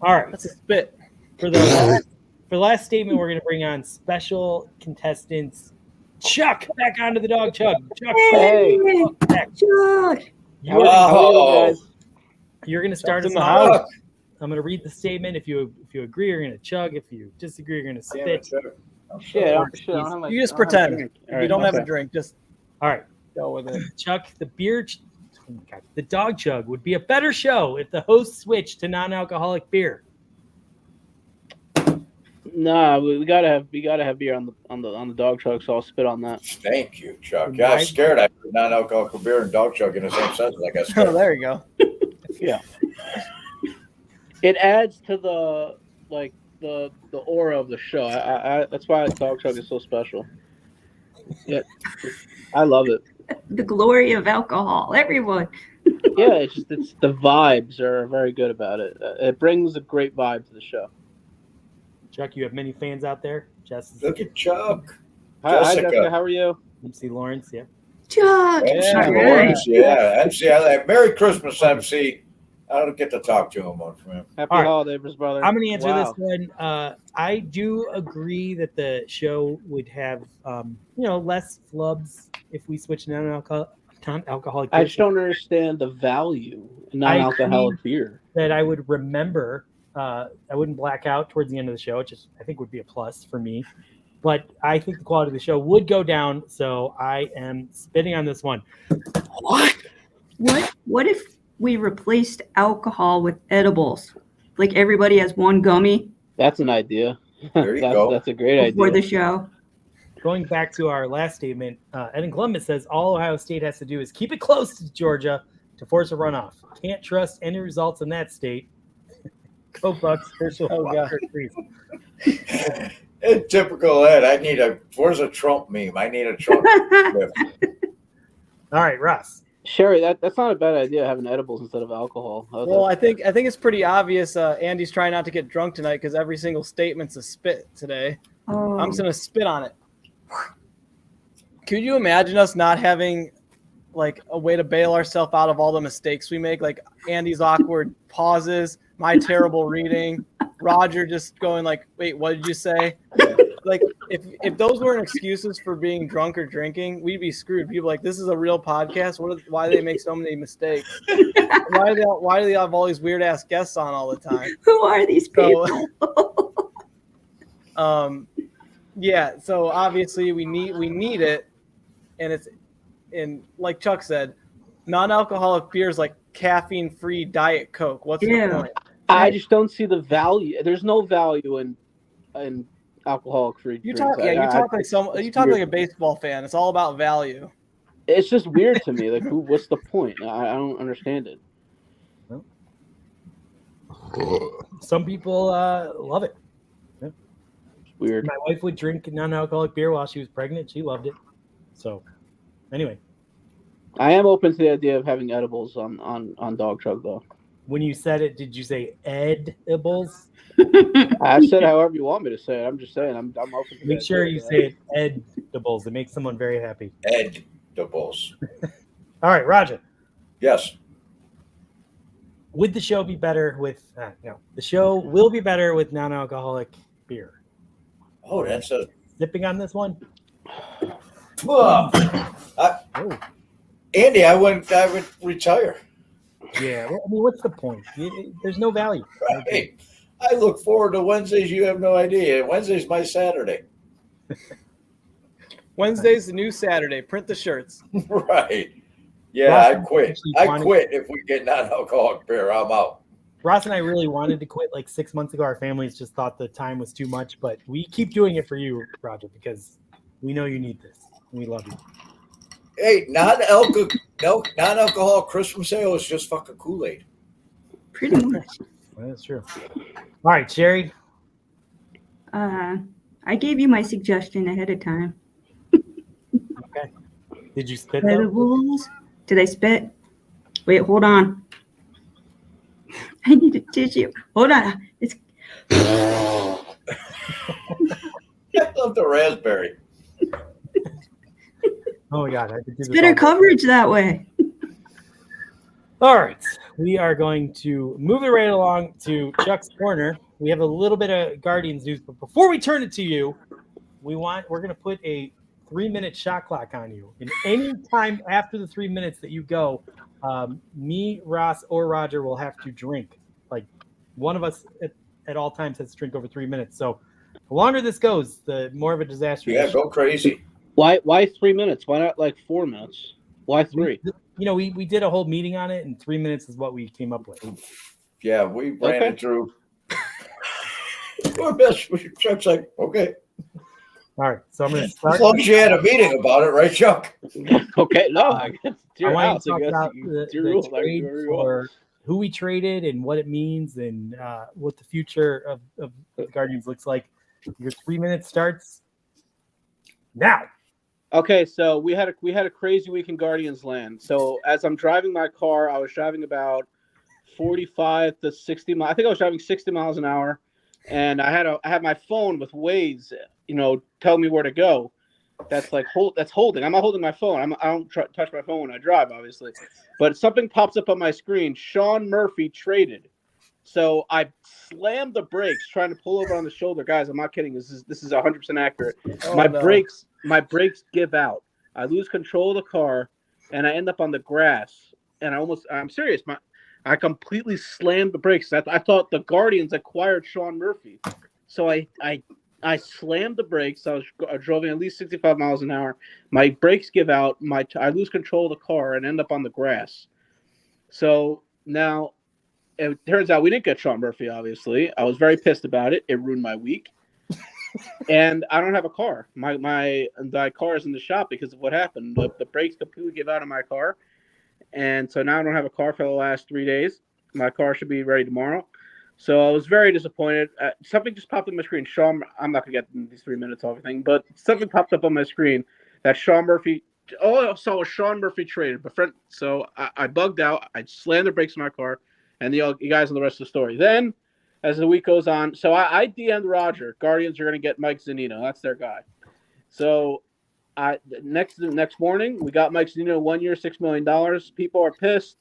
All right. That's a spit. For the last statement, we're going to bring on special contestants. Chuck, back onto the dog chug. Chuck, Hey, back. Chuck. You're going to start us in the off. house. I'm going to read the statement. If you agree, you're going to chug. If you disagree, you're going to spit. You just pretend. If you don't have a drink, just All right. go with it. Chuck, the dog chug would be a better show if the host switched to non-alcoholic beer. Nah, we gotta have beer on the dog chug, so I'll spit on that. Thank you, Chuck. Yeah, I was scared. I put non-alcoholic beer and dog chug in the same sentence. I got scared. Oh, there you go. Yeah. It adds to the aura of the show. I that's why dog chug is so special. Yeah, I love it. The glory of alcohol. Everyone. Yeah, it's the vibes are very good about it. It brings a great vibe to the show. Chuck, you have many fans out there. Jess, Look at Chuck. Hi, Jessica. How are you? MC Lawrence, yeah. Chuck. MC All Lawrence, yeah. MC, Merry Christmas, MC. I don't get to talk to him much, man. Happy All right. holidays, brother. I'm going to answer Wow. this one. I do agree that the show would have, less flubs if we switch non-alcoholic beer. I just don't understand the value in non-alcoholic beer. That I would remember. I wouldn't black out towards the end of the show, which I think would be a plus for me. But I think the quality of the show would go down, so I am spitting on this one. What if we replaced alcohol with edibles? Like everybody has one gummy That's an idea. There you go. That's a great before idea. the show. Going back to our last statement, Ed in Columbus says all Ohio State has to do is keep it close to Georgia to force a runoff. Can't trust any results in that state. Go Bucks. Herschel Walker agrees. It's typical Ed. Where's a Trump meme? I need a Trump meme. All right, Russ. Sherry, that's not a bad idea, having edibles instead of alcohol. Well, I think it's pretty obvious. Andy's trying not to get drunk tonight because every single statement's a spit today. Oh. I'm just gonna spit on it. Could you imagine us not having like a way to bail ourselves out of all the mistakes we make? Like Andy's awkward pauses, my terrible reading, Roger just going like, "Wait, what did you say?" Like if those weren't excuses for being drunk or drinking, we'd be screwed. People are like, this is a real podcast. Why do they make so many mistakes? Why do they have all these weird ass guests on all the time? Who are these people? Yeah. So obviously we need it, and like Chuck said, non-alcoholic beers like caffeine-free Diet Coke. What's the point? I just don't see the value. There's no value in alcoholic free drinks. You talk like a baseball fan. It's all about value. It's just weird to me. Like, what's the point? I don't understand it. Some people love it. Yeah. It's weird. My wife would drink non-alcoholic beer while she was pregnant. She loved it. So, anyway, I am open to the idea of having edibles on Dawg Chug, though. when you said it, did you say edibles? I said however you want me to say it. I'm just saying I'm open to Make sure you say it edibles. It makes someone very happy. Edibles. All right, Roger. Yes. Would the show be better with no? The show will be better with non-alcoholic beer. Oh, that's a Sipping on this one. Andy. I would retire. Yeah, well, I mean, what's the point? There's no value. Right. I look forward to Wednesdays. You have no idea. Wednesday's my Saturday. Wednesday's the new Saturday. Print the shirts. Right. Yeah, I quit. I quit if we get non-alcoholic beer. I'm out. Ross and I really wanted to quit like 6 months ago. Our families just thought the time was too much, but we keep doing it for you, Roger, because we know you need this. And we love you. Hey, non-alcoholic Christmas ale is just fucking Kool-Aid. Pretty much. That's true. All right, Sherry. I gave you my suggestion ahead of time. Okay. Did you spit though? Edibles. Did I spit? Wait, hold on. I need a tissue. Hold on. It's I love the raspberry. Oh my God. I could do this better all day. coverage that way. All right. We are going to move it right along to Chuck's Corner. We have a little bit of Guardians news, but before we turn it to you, we're going to put a 3-minute shot clock on you. And any time after the 3 minutes that you go, me, Ross, or Roger will have to drink. Like one of us at all times has to drink over 3 minutes. So the longer this goes, the more of a disaster. Yeah, go crazy. Why 3 minutes? Why not like 4 minutes? Why 3? We did a whole meeting on it, and 3 minutes is what we came up with. Yeah, we ran it through. Chuck's like, okay. All right, so I'm going to start. As long as you had a meeting about it, right, Chuck? Okay, no, I guess it's your I want house. to I talk guess about it's your the rules. trade for who we traded and what it means and what the future of the Guardians looks like. Your 3 minutes starts now. Okay, so we had a crazy week in Guardians Land. So as I'm driving my car, I was driving about 45 to 60 miles. I think I was driving 60 miles an hour, and I had my phone with Waze, tell me where to go. That's holding. I'm not holding my phone. I don't touch my phone when I drive, obviously. But something pops up on my screen. Sean Murphy traded. So I slammed the brakes trying to pull over on the shoulder. Guys, I'm not kidding. This is 100% accurate. My brakes give out. I lose control of the car, and I end up on the grass. And I'm serious. I completely slammed the brakes. I thought the Guardians acquired Sean Murphy. So I slammed the brakes. I drove at least 65 miles an hour. My brakes give out. I lose control of the car and end up on the grass. So now it turns out we didn't get Sean Murphy, obviously. I was very pissed about it. It ruined my week. And I don't have a car. My car is in the shop because of what happened. The brakes completely give out on my car. And so now I don't have a car for the last 3 days. My car should be ready tomorrow. So I was very disappointed. Something just popped on my screen. Sean, I'm not going to get in these 3 minutes of everything, but something popped up on my screen that Sean Murphy, all I saw was Sean Murphy traded. So I bugged out. I slammed the brakes in my car, and you guys know the rest of the story. Then, as the week goes on, so I DM'd Roger. Guardians are going to get Mike Zunino. That's their guy. So next morning, we got Mike Zunino 1 year, $6 million. People are pissed.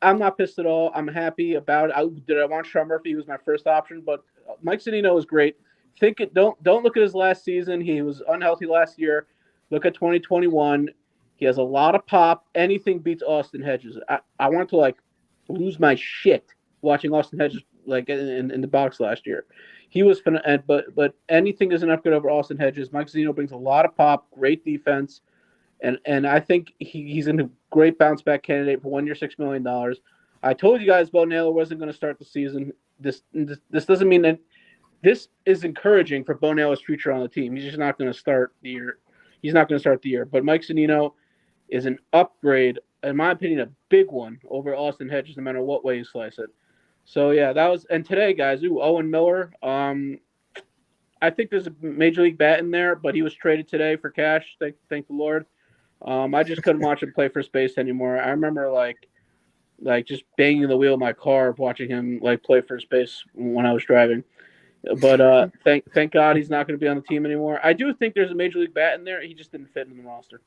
I'm not pissed at all. I'm happy about it. Did I want Sean Murphy? He was my first option, but Mike Zunino is great. Don't look at his last season. He was unhealthy last year. Look at 2021. He has a lot of pop. Anything beats Austin Hedges. I wanted to lose my shit watching Austin Hedges in the box last year. He was but anything is an upgrade over Austin Hedges. Mike Zunino brings a lot of pop, great defense. And I think he's a great bounce back candidate for 1 year, $6 million. I told you guys Bo Naylor wasn't going to start the season. This doesn't mean that this is encouraging for Bo Naylor's future on the team. He's just not going to start the year. He's not going to start the year. But Mike Zunino is an upgrade, in my opinion, a big one over Austin Hedges, no matter what way you slice it. So yeah, and today, guys, Owen Miller. I think there's a major league bat in there, but he was traded today for cash. Thank the Lord. I just couldn't watch him play for space anymore. I remember like just banging the wheel of my car watching him play for space when I was driving. But thank God he's not going to be on the team anymore. I do think there's a major league bat in there. He just didn't fit in the roster.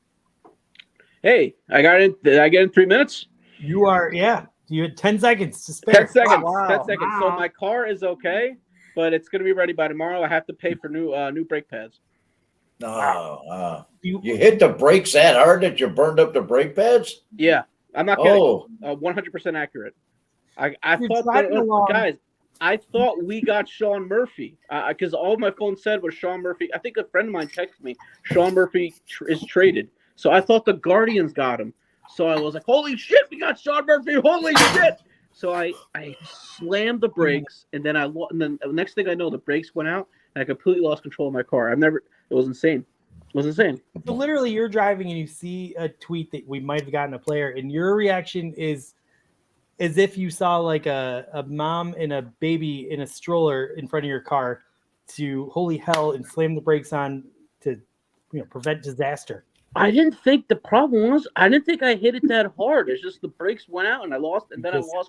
Hey, I got in. Did I get in 3 minutes? You are, yeah. You had 10 seconds to spare. 10 seconds. Wow. 10 seconds. Wow. So my car is okay, but it's going to be ready by tomorrow. I have to pay for new brake pads. No, you hit the brakes that hard that you burned up the brake pads? Yeah, I'm not kidding. 100% accurate. I thought guys, I thought we got Sean Murphy because all my phone said was Sean Murphy. I think a friend of mine texted me, Sean Murphy is traded. So I thought the Guardians got him. So I was like, holy shit, we got Sean Murphy. Holy shit. So I slammed the brakes, and then and then the next thing I know, the brakes went out, and I completely lost control of my car. It was insane. It was insane. So literally, you're driving and you see a tweet that we might have gotten a player, and your reaction is as if you saw like a mom and a baby in a stroller in front of your car to holy hell and slam the brakes on to prevent disaster. I didn't think the problem was I didn't think I hit it that hard. It's just the brakes went out and I lost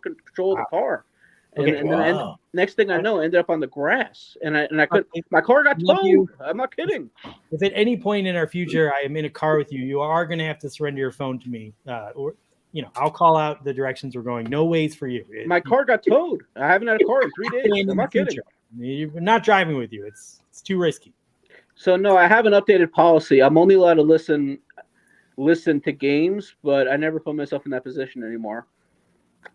control of the car. And, Okay, and then next thing I know, I ended up on the grass and I couldn't. My car got Love towed. you. I'm not kidding. If at any point in our future I am in a car with you, you are going to have to surrender your phone to me, or I'll call out the directions we're going. No ways for you. My car got towed. I haven't had a car in 3 days. I'm not kidding. We're not driving with you. It's too risky. So no, I have an updated policy. I'm only allowed to listen to games, but I never put myself in that position anymore.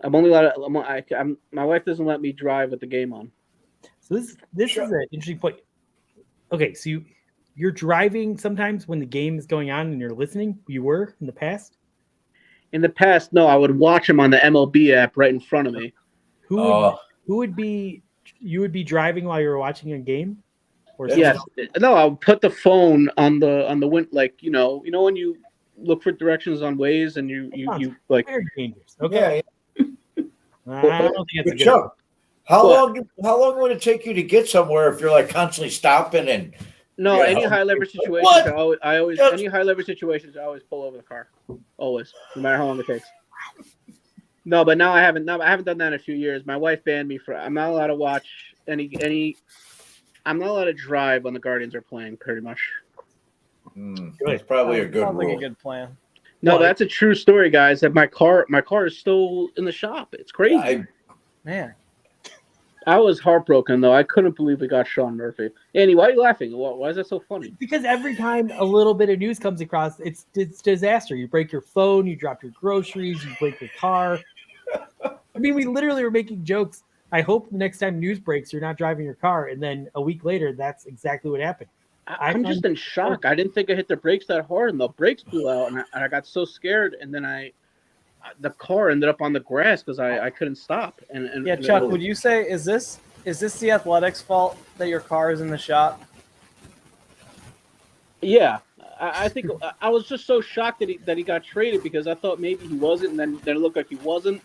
I'm only allowed to. My wife doesn't let me drive with the game on. So this is an interesting point. Okay, so you're driving sometimes when the game is going on and you're listening. You were in the past. In the past, no, I would watch him on the MLB app right in front of me. Who would be? You would be driving while you were watching a game. Yes. No, I'll put the phone on the wind, like when you look for directions on Waze and you like. Very dangerous. Okay. Yeah. I don't think that's a good. Chuck, how long would it take you to get somewhere if you're like constantly stopping and? No, any high leverage situations, I always pull over the car, always, no matter how long it takes. No, but now I haven't done that in a few years. My wife banned me I'm not allowed to watch any. I'm not allowed to drive when the Guardians are playing, pretty much. That's probably a good Sounds rule. like a good plan. No, that's a true story, guys. That my car is still in the shop. It's crazy. Man. I was heartbroken, though. I couldn't believe we got Sean Murphy. Andy, why are you laughing? Why is that so funny? Because every time a little bit of news comes across, it's disaster. You break your phone, you drop your groceries, you break your car. I mean, we literally were making jokes. I hope the next time news breaks, you're not driving your car. And then a week later, that's exactly what happened. I'm just in shock. I didn't think I hit the brakes that hard, and the brakes blew out, and I got so scared. And then the car ended up on the grass because I couldn't stop. And yeah, Chuck, would you say is this the Athletics' fault that your car is in the shop? Yeah, I think I was just so shocked that he got traded because I thought maybe he wasn't, and then it looked like he wasn't.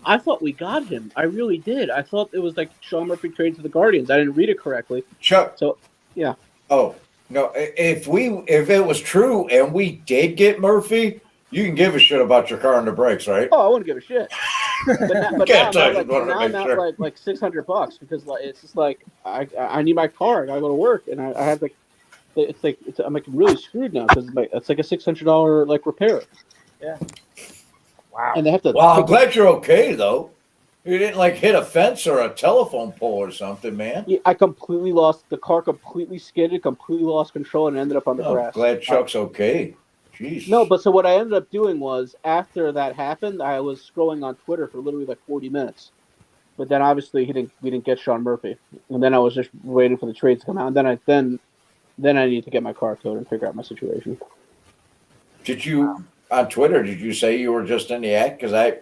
I thought we got him. I really did. I thought it was like Sean Murphy traded to the Guardians. I didn't read it correctly. Chuck. So, yeah. Oh no! If it was true and we did get Murphy, you can give a shit about your car and the brakes, right? Oh, I wouldn't give a shit. But now I'm at like $600 because it's just like I need my car. I gotta go to work, and I have I'm like really screwed now because it's like a $600 like repair. Yeah. Wow. And they have to. Well, I'm glad you're okay though. You didn't like hit a fence or a telephone pole or something, man. Yeah, I completely lost the car. Completely skidded. Completely lost control and ended up on the grass. Glad Chuck's okay. Jeez. No, but so what I ended up doing was after that happened, I was scrolling on Twitter for literally like 40 minutes. But then obviously we didn't get Sean Murphy, and then I was just waiting for the trades to come out. And then I need to get my car towed and figure out my situation. Did you on Twitter? Did you say you were just in the act? Because I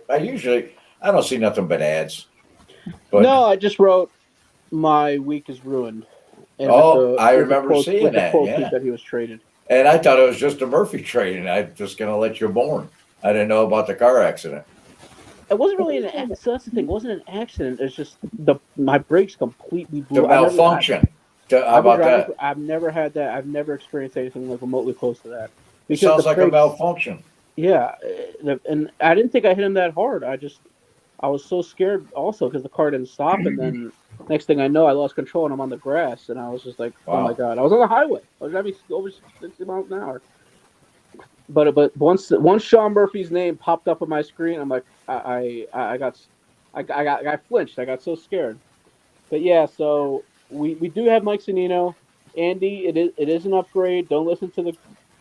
don't see nothing but ads. But, no, I just wrote my week is ruined. And I remember seeing that. Yeah, that he was traded. And I thought it was just a Murphy trade, and I'm just going to let you mourn. I didn't know about the car accident. It wasn't really an accident. So that's the thing. It wasn't an accident. It's just my brakes completely blew. The malfunction. How about that? I've never had that. I've never experienced anything like remotely close to that. It sounds like a malfunction. Yeah, and I didn't think I hit him that hard. I was so scared also because the car didn't stop, and then next thing I know, I lost control and I'm on the grass, and I was just like, wow. Oh my god! I was on the highway. I was driving over 60 miles an hour. But once Sean Murphy's name popped up on my screen, I'm like, I flinched. I got so scared. But yeah, so we do have Mike Zunino. Andy, it is an upgrade. Don't listen to the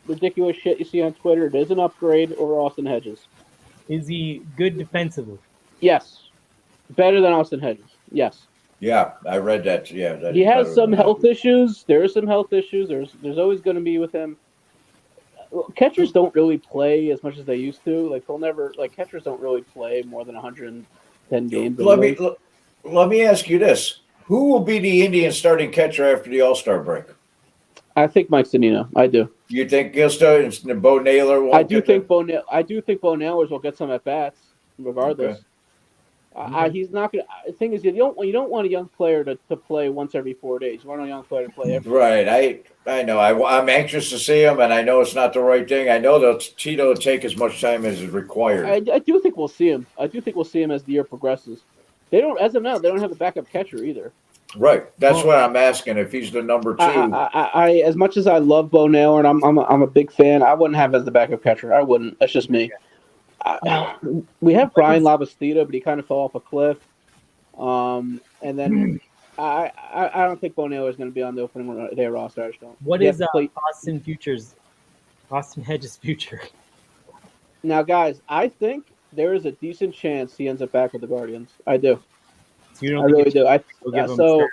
ridiculous shit you see on Twitter. It is an upgrade over Austin Hedges. Is he good defensively? Yes. Better than Austin Hedges. Yes. Yeah, I read that. Yeah, he has some health issues. There are some health issues. There's always going to be with him. Catchers don't really play as much as they used to. Like they'll never catchers don't really play more than 100 10 games. Let anyway. me ask you this: who will be the Indians' starting catcher after the All-Star break? I think Mike Zunino. I do. You think he'll start? Bo Naylor won't. I do think Bo Nailers will get some at bats, regardless. Okay. He's not gonna. The thing is, you don't want a young player to play once every 4 days. You want a young player to play every. Right. I know. I'm anxious to see him, and I know it's not the right thing. I know that Tito will take as much time as is required. I do think we'll see him. I do think we'll see him as the year progresses. They don't, as of now, they don't have a backup catcher either. Right. That's what I'm asking. If he's the number 2, I as much as I love Bo Naylor and I'm a big fan, I wouldn't have as the backup catcher. I wouldn't. That's just me. We have Brian Labastida, but he kind of fell off a cliff. And then I don't think Bo Naylor is going to be on the opening day roster. I just don't. What is Austin Hedges' future? Now, guys, I think there is a decent chance he ends up back with the Guardians. I do. So you don't I really do. so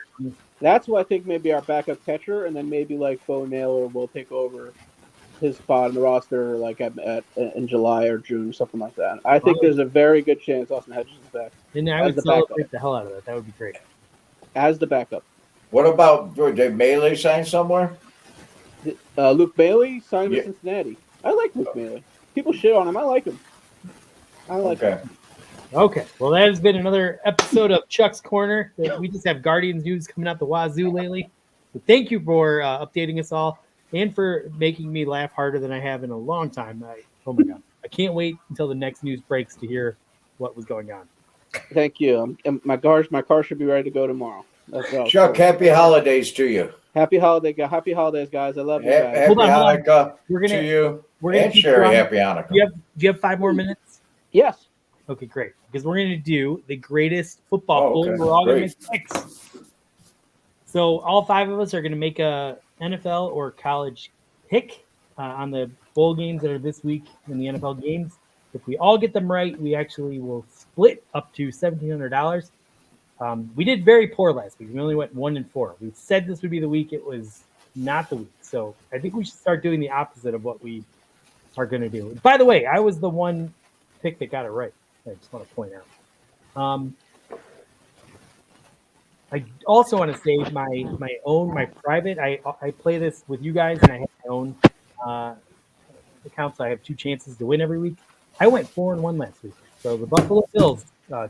that's why I think maybe our backup catcher, and then maybe like Bo Naylor will take over his spot in the roster, like in July or June, something like that. I think there's a very good chance Austin Hedges is back. And I would celebrate the hell out of that. That would be great. As the backup. What about did Melee sign somewhere? Luke Bailey signed with Cincinnati. I like Luke Bailey. People shit on him. I like him. him. Okay. Well, that has been another episode of Chuck's Corner. We just have Guardians news coming out the wazoo lately. So thank you for updating us all and for making me laugh harder than I have in a long time. Oh my God. I can't wait until the next news breaks to hear what was going on. Thank you. My car should be ready to go tomorrow. Chuck, happy holidays to you. Happy holidays, guys. I love you guys. Happy Hanukkah to you. We're gonna and Sherry, happy Hanukkah. Do you have 5 more minutes? Yes. Okay, great. Because we're going to do the greatest football poll. We're all going to make 6. So all 5 of us are going to make a NFL or college pick on the bowl games that are this week in the NFL games. If we all get them right, we actually will split up to $1,700. We did very poor last week. We only went 1-4. We said this would be the week. It was not the week. So I think we should start doing the opposite of what we are going to do. By the way, I was the one pick that got it right. I just want to point out. I also want to say my private. I play this with you guys, and I have my own account, so I have 2 chances to win every week. I went 4-1 last week, so the Buffalo Bills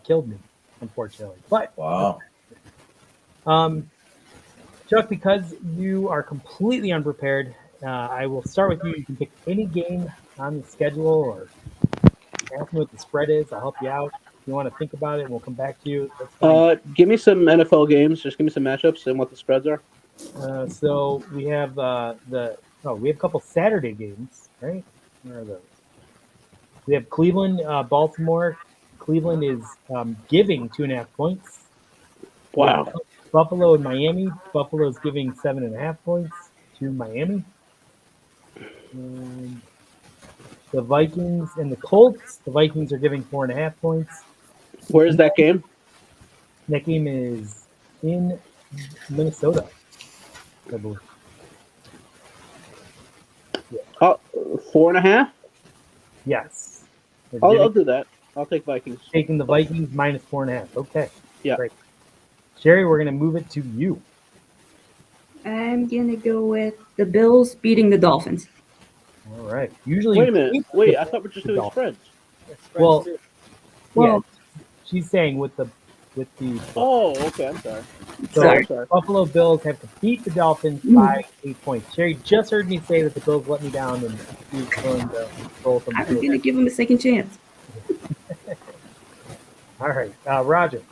killed me, unfortunately. But wow, Chuck, because you are completely unprepared, I will start with you. You can pick any game on the schedule or ask me what the spread is. I'll help you out. If you want to think about it, we'll come back to you. Give me some NFL games. Just give me some matchups and what the spreads are. So we have we have a couple Saturday games, right? Where are those? We have Cleveland, Baltimore. Cleveland is giving 2.5 points. Wow. Buffalo and Miami. Buffalo is giving 7.5 points to Miami. And the Vikings and the Colts. The Vikings are giving 4.5 points. Where is that game? That game is in Minnesota, I believe. Yeah. 4.5? Yes. I'll do that. I'll take Vikings. Taking the Vikings minus 4.5. Okay. Yeah. Great. Sherry, we're going to move it to you. I'm going to go with the Bills beating the Dolphins. All right. Usually. Wait a minute. Wait, I thought we were just doing spreads. Well, yeah. She's saying with the. Oh, okay. I'm sorry. So Buffalo Bills have to beat the Dolphins by 8 points. Sherry just heard me say that the Bills let me down, and she's going to roll from. I was going to give them a second chance. All right, Roger.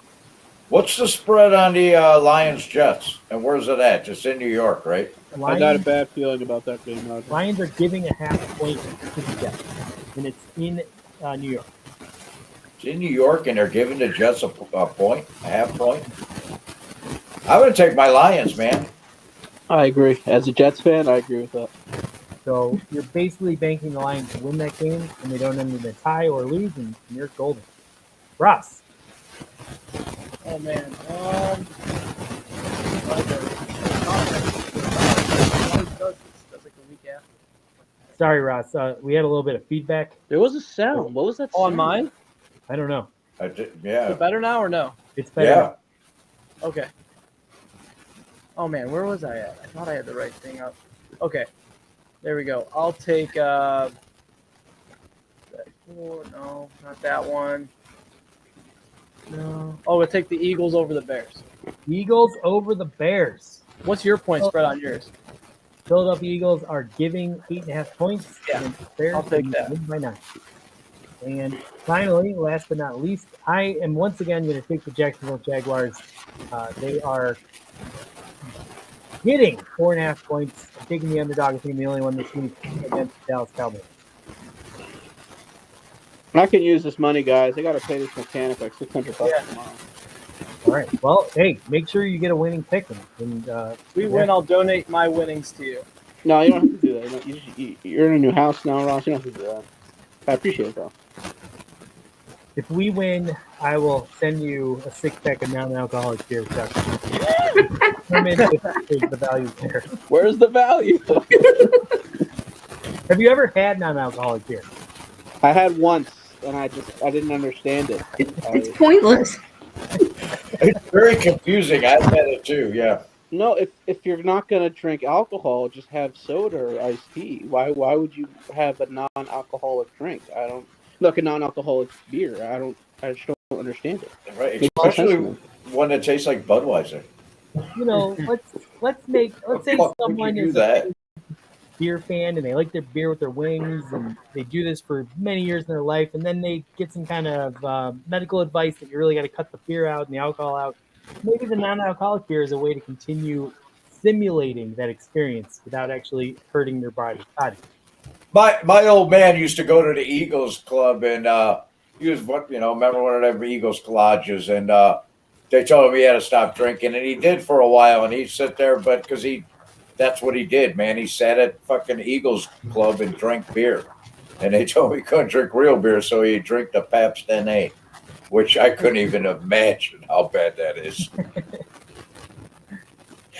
What's the spread on the Lions Jets, and where's it at? Just in New York, right? I got a bad feeling about that game, Roger. Lions are giving a 0.5 point to the Jets, and it's in New York. It's in New York, and they're giving the Jets a point, a 0.5 point. I would take my Lions, man. I agree. As a Jets fan, I agree with that. So you're basically banking the Lions to win that game, and they don't end in a tie or lose, and you're golden. Ross. Oh man. Sorry, Ross. We had a little bit of feedback. There was a sound. What was that sound? On mine? I don't know. Yeah. Is it better now or no? It's better. Yeah. Okay. Oh man, where was I at? I thought I had the right thing up. Okay. There we go. I'll take no, not that one. No. Oh, we'll take the Eagles over the Bears. Eagles over the Bears. What's your point spread on yours? Philadelphia Eagles are giving 8.5 points. Yeah, and Bears I'll take that. win by 9. And finally, last but not least, I am once again going to take the Jacksonville Jaguars. They are getting 4.5 points. I'm taking the underdog. I think I'm the only one this week against the Dallas Cowboys. I can use this money, guys. I got to pay this mechanic like $600 tomorrow. All right. Well, hey, make sure you get a winning pick. And We win, I'll donate my winnings to you. No, you don't have to do that. You're in a new house now, Ross. You don't have to do that. I appreciate it, though. If we win, I will send you a 6-pack of non-alcoholic beer, Chuck. Determine if the value there. Where's the value? Have you ever had non-alcoholic beer? I had once, and I didn't understand it. It's pointless. It's very confusing. I've had it too. Yeah. No, if you're not gonna drink alcohol, just have soda or iced tea. Why would you have a non-alcoholic drink? I don't look a non-alcoholic beer. I just don't understand it. Right. Especially one that tastes like Budweiser. You know, let's say someone is a beer fan and they like their beer with their wings and they do this for many years in their life, and then they get some kind of medical advice that you really got to cut the beer out and the alcohol out. Maybe the non-alcoholic beer is a way to continue simulating that experience without actually hurting their body. My old man used to go to the Eagles Club, and he was member one of the Eagles lodges, and they told him he had to stop drinking, and he did for a while, and he'd sit there, but because that's what he did, man. He sat at fucking Eagles Club and drank beer, and they told him he couldn't drink real beer, so he'd drink the Pabst NA, which I couldn't even imagine how bad that is.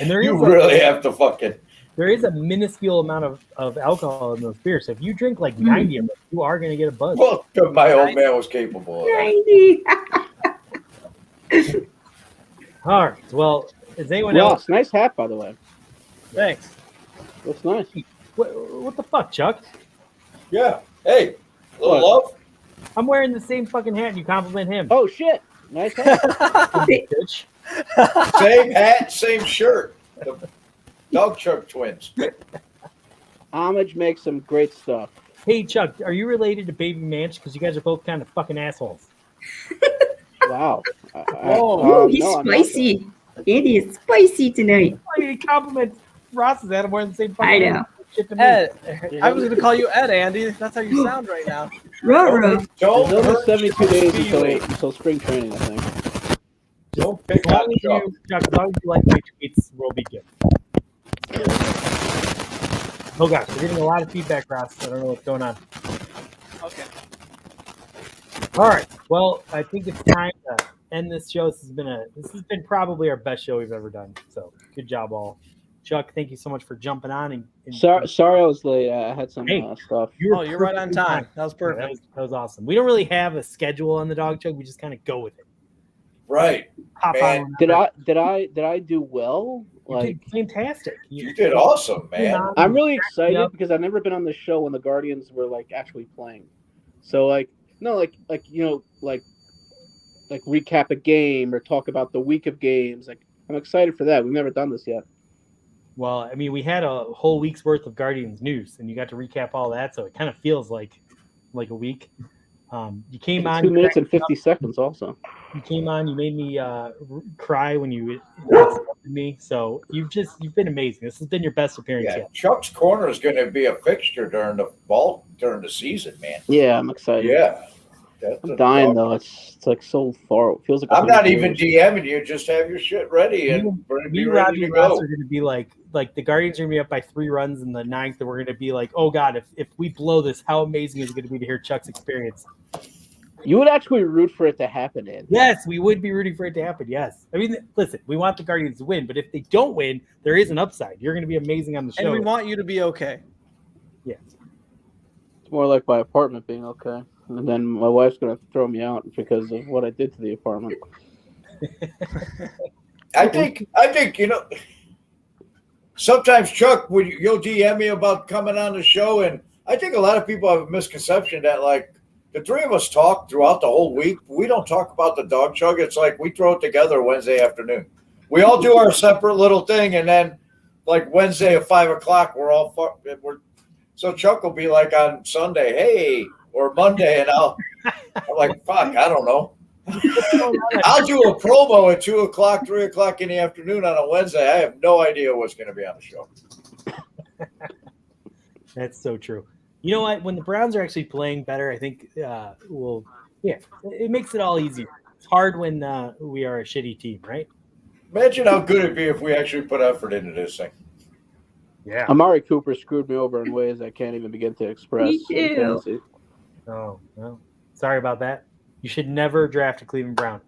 And there you really have to fucking. There is a minuscule amount of alcohol in those beers. So if you drink like 90 of them, you are going to get a buzz. Well, my old man was capable of that. 90. All right. Well, is anyone Ross, else? nice hat, by the way. Thanks. Looks nice. What the fuck, Chuck? Yeah. Hey, a little love. I'm wearing the same fucking hat and you compliment him. Oh, shit. Nice hat. Bitch. Same hat, same shirt. The Dawg Chug twins. Homage makes some great stuff. Hey, Chuck, are you related to Baby Manch? Because you guys are both kind of fucking assholes. Wow. Oh, he's no, spicy. Andy is spicy tonight. I mean, compliment Ross's hat. I'm wearing the same fucking I know. shit to me. Ed. I was going to call you Ed, Andy. That's how you sound right now. Ruh-roh. Don't There's only hurt 72 days feelings. until spring training, I think. Don't pick As long on as Chuck. Chuck, as long as you like my tweets, we'll be good. Oh gosh, we're getting a lot of feedback, Ross. I don't know what's going on. Okay. All right. Well, I think it's time to end this show. This has been probably our best show we've ever done. So good job, all. Chuck, thank you so much for jumping on. And Sorry I was late. I had some stuff. You're right on time. That was perfect. Yeah, that was awesome. We don't really have a schedule on the Dawg Chug. We just kind of go with it. Right. Hop Man, on. Did I do well? You did fantastic. You did awesome, man. I'm really excited Yep. because I've never been on the show when the Guardians were like actually playing. So recap a game or talk about the week of games. Like I'm excited for that. We've never done this yet. Well, I mean, we had a whole week's worth of Guardians news, and you got to recap all that, so it kind of feels like a week. You came on 2 minutes and 50 seconds. Also, you came on. You made me cry when you insulted me. So you've been amazing. This has been your best appearance Yeah, yet. Chuck's Corner is going to be a fixture during the season, man. yeah, I'm excited. Yeah. I'm dying though. It's like so far. It feels like I'm 100 not even years. DMing you. Just have your shit ready and be Roger, ready to and Ross go. are going to be like the Guardians are going to be up by 3 runs in the 9th, and we're going to be like, oh God, if we blow this, how amazing is it going to be to hear Chuck's experience? You would actually root for it to happen, Andy. Yes, we would be rooting for it to happen. Yes. I mean, listen, we want the Guardians to win, but if they don't win, there is an upside. You're going to be amazing on the show. And we want you to be okay. Yeah. It's more like my apartment being okay. and then my wife's gonna throw me out because of what I did to the apartment. I think sometimes, Chuck, you'll DM me about coming on the show, and I think a lot of people have a misconception that like the three of us talk throughout the whole week. We don't talk about the Dawg Chug. It's like we throw it together Wednesday afternoon. We all do our separate little thing, and then like Wednesday at 5:00, we're so Chuck will be like on Sunday, hey, or Monday, and I'm like, fuck, I don't know. I'll do a promo at 2:00, 3:00 in the afternoon on a Wednesday. I have no idea what's going to be on the show. That's so true. You know what? When the Browns are actually playing better, I think it makes it all easier. It's hard when we are a shitty team, right? Imagine how good it'd be if we actually put effort into this thing. Yeah. Amari Cooper screwed me over in ways I can't even begin to express. Me too. Oh, well, sorry about that. You should never draft a Cleveland Brown.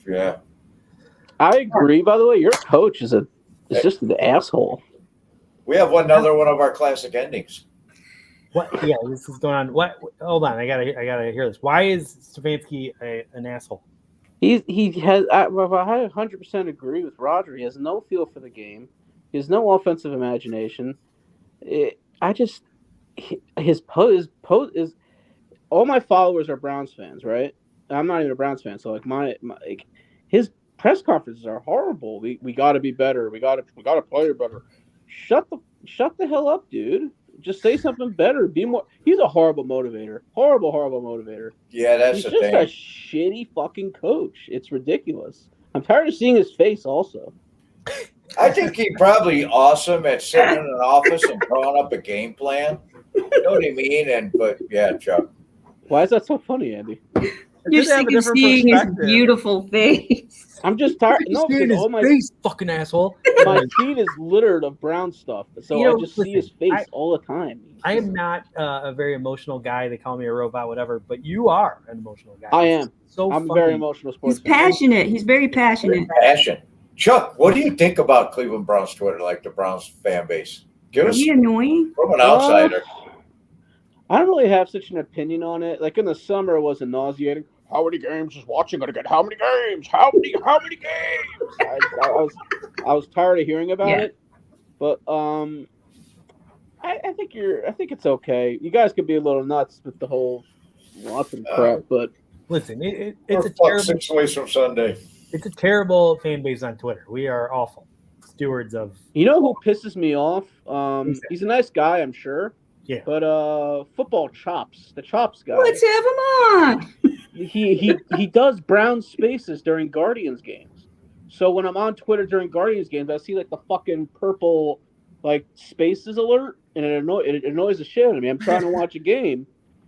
Yeah. I agree, by the way. Your coach is just an asshole. We have another one of our classic endings. What? Yeah, this is going on. What? Hold on, I gotta hear this. Why is Stefanski an asshole? He has. I 100% agree with Roger. He has no feel for the game. He has no offensive imagination. His post is. All my followers are Browns fans, right? I'm not even a Browns fan, so like his press conferences are horrible. We got to be better. We got to play better. Shut the hell up, dude. Just say something better. Be more. He's a horrible motivator. Horrible motivator. Yeah, that's He's the just thing. a shitty fucking coach. It's ridiculous. I'm tired of seeing his face also. I think he's probably awesome at sitting in an office and drawing up a game plan. You know what I mean? But yeah, Chuck. Why is that so funny, Andy? You're Just have a sick of different seeing his perspective. beautiful face. I'm just tired. No, because all my fucking asshole. my feed is littered of Brown stuff, so I just see his face all the time. I am not a very emotional guy. They call me a robot, whatever. But you are an emotional guy. I am. So I'm funny. very emotional sports He's fan. passionate. He's very passionate. Passion. Chuck, what do you think about Cleveland Browns Twitter, like the Browns fan base? Give us Is he annoying? from an outsider. I don't really have such an opinion on it. Like in the summer, it was nauseating. How many games is watching going to get? How many games? How many games? I was tired of hearing about it, but I think it's okay. You guys could be a little nuts with the whole Watson crap, but listen, it's We're a terrible 6 ways from Sunday. It's a terrible fan base on Twitter. We are awful stewards of. You know who pisses me off? He's a nice guy, I'm sure. Yeah. But football chops, the chops guy. Let's have him on. He does brown spaces during Guardians games. So when I'm on Twitter during Guardians games, I see like the fucking purple like spaces alert, and it annoys the shit out of me. I'm trying to watch a game,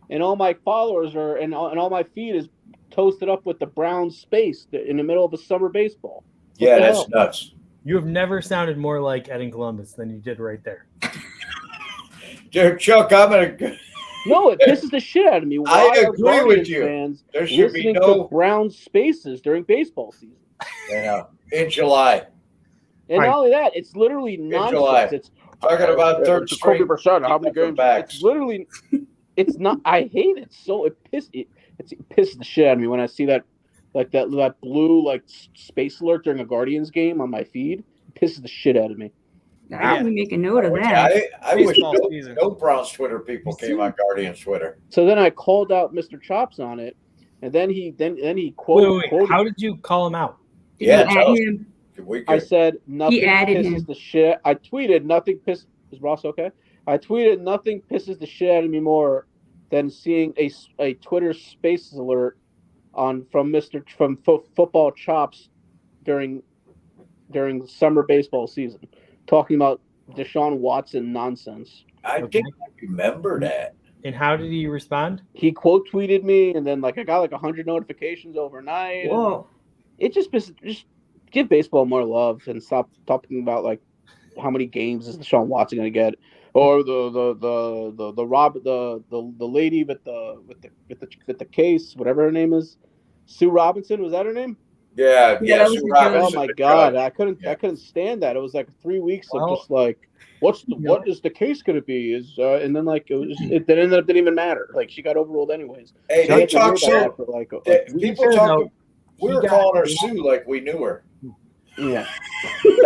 and all my followers are and all my feed is toasted up with the brown space in the middle of a summer baseball. Yeah, that's nuts. You have never sounded more like Ed in Columbus than you did right there. Chuck, I'm gonna. No, it pisses the shit out of me. Why I are agree Guardians with you. fans There should be listening no to brown spaces during baseball season? In July. And not only that, it's literally July. nonsense. It's Talking about third string. How many games? It's literally. It's not. I hate it. So it pisses the shit out of me when I see that, like that blue like space alert during a Guardians game on my feed. It pisses the shit out of me. I'm gonna make a note of that. I wish no Browns Twitter people came on Guardians Twitter. So then I called out Mr. Chops on it, and then he quoted. Wait. How did you call him out? Yeah, I said nothing added pisses him. the shit. I tweeted nothing pisses. Is Ross okay? I tweeted nothing pisses the shit out of me more than seeing a Twitter Spaces alert from Football Chops during summer baseball season, talking about Deshaun Watson nonsense. I think I remember that. And how did he respond? He quote tweeted me, and then I got 100 notifications overnight. Whoa! It just give baseball more love and stop talking about like how many games is Deshaun Watson going to get, or the lady with the case, whatever her name is, Sue Robinson, was that her name? Yeah, Yeah, that was Sue the Robinson, Oh my the God, judge. I couldn't stand that. It was like 3 weeks of Well, just like, what is the case going to be? And then like it ended up didn't even matter. Like she got overruled anyways. Hey, So they we had to worry talk about so. that for like People Sure, talk. though, We he were got calling her a lot- Sue like we knew her. yeah.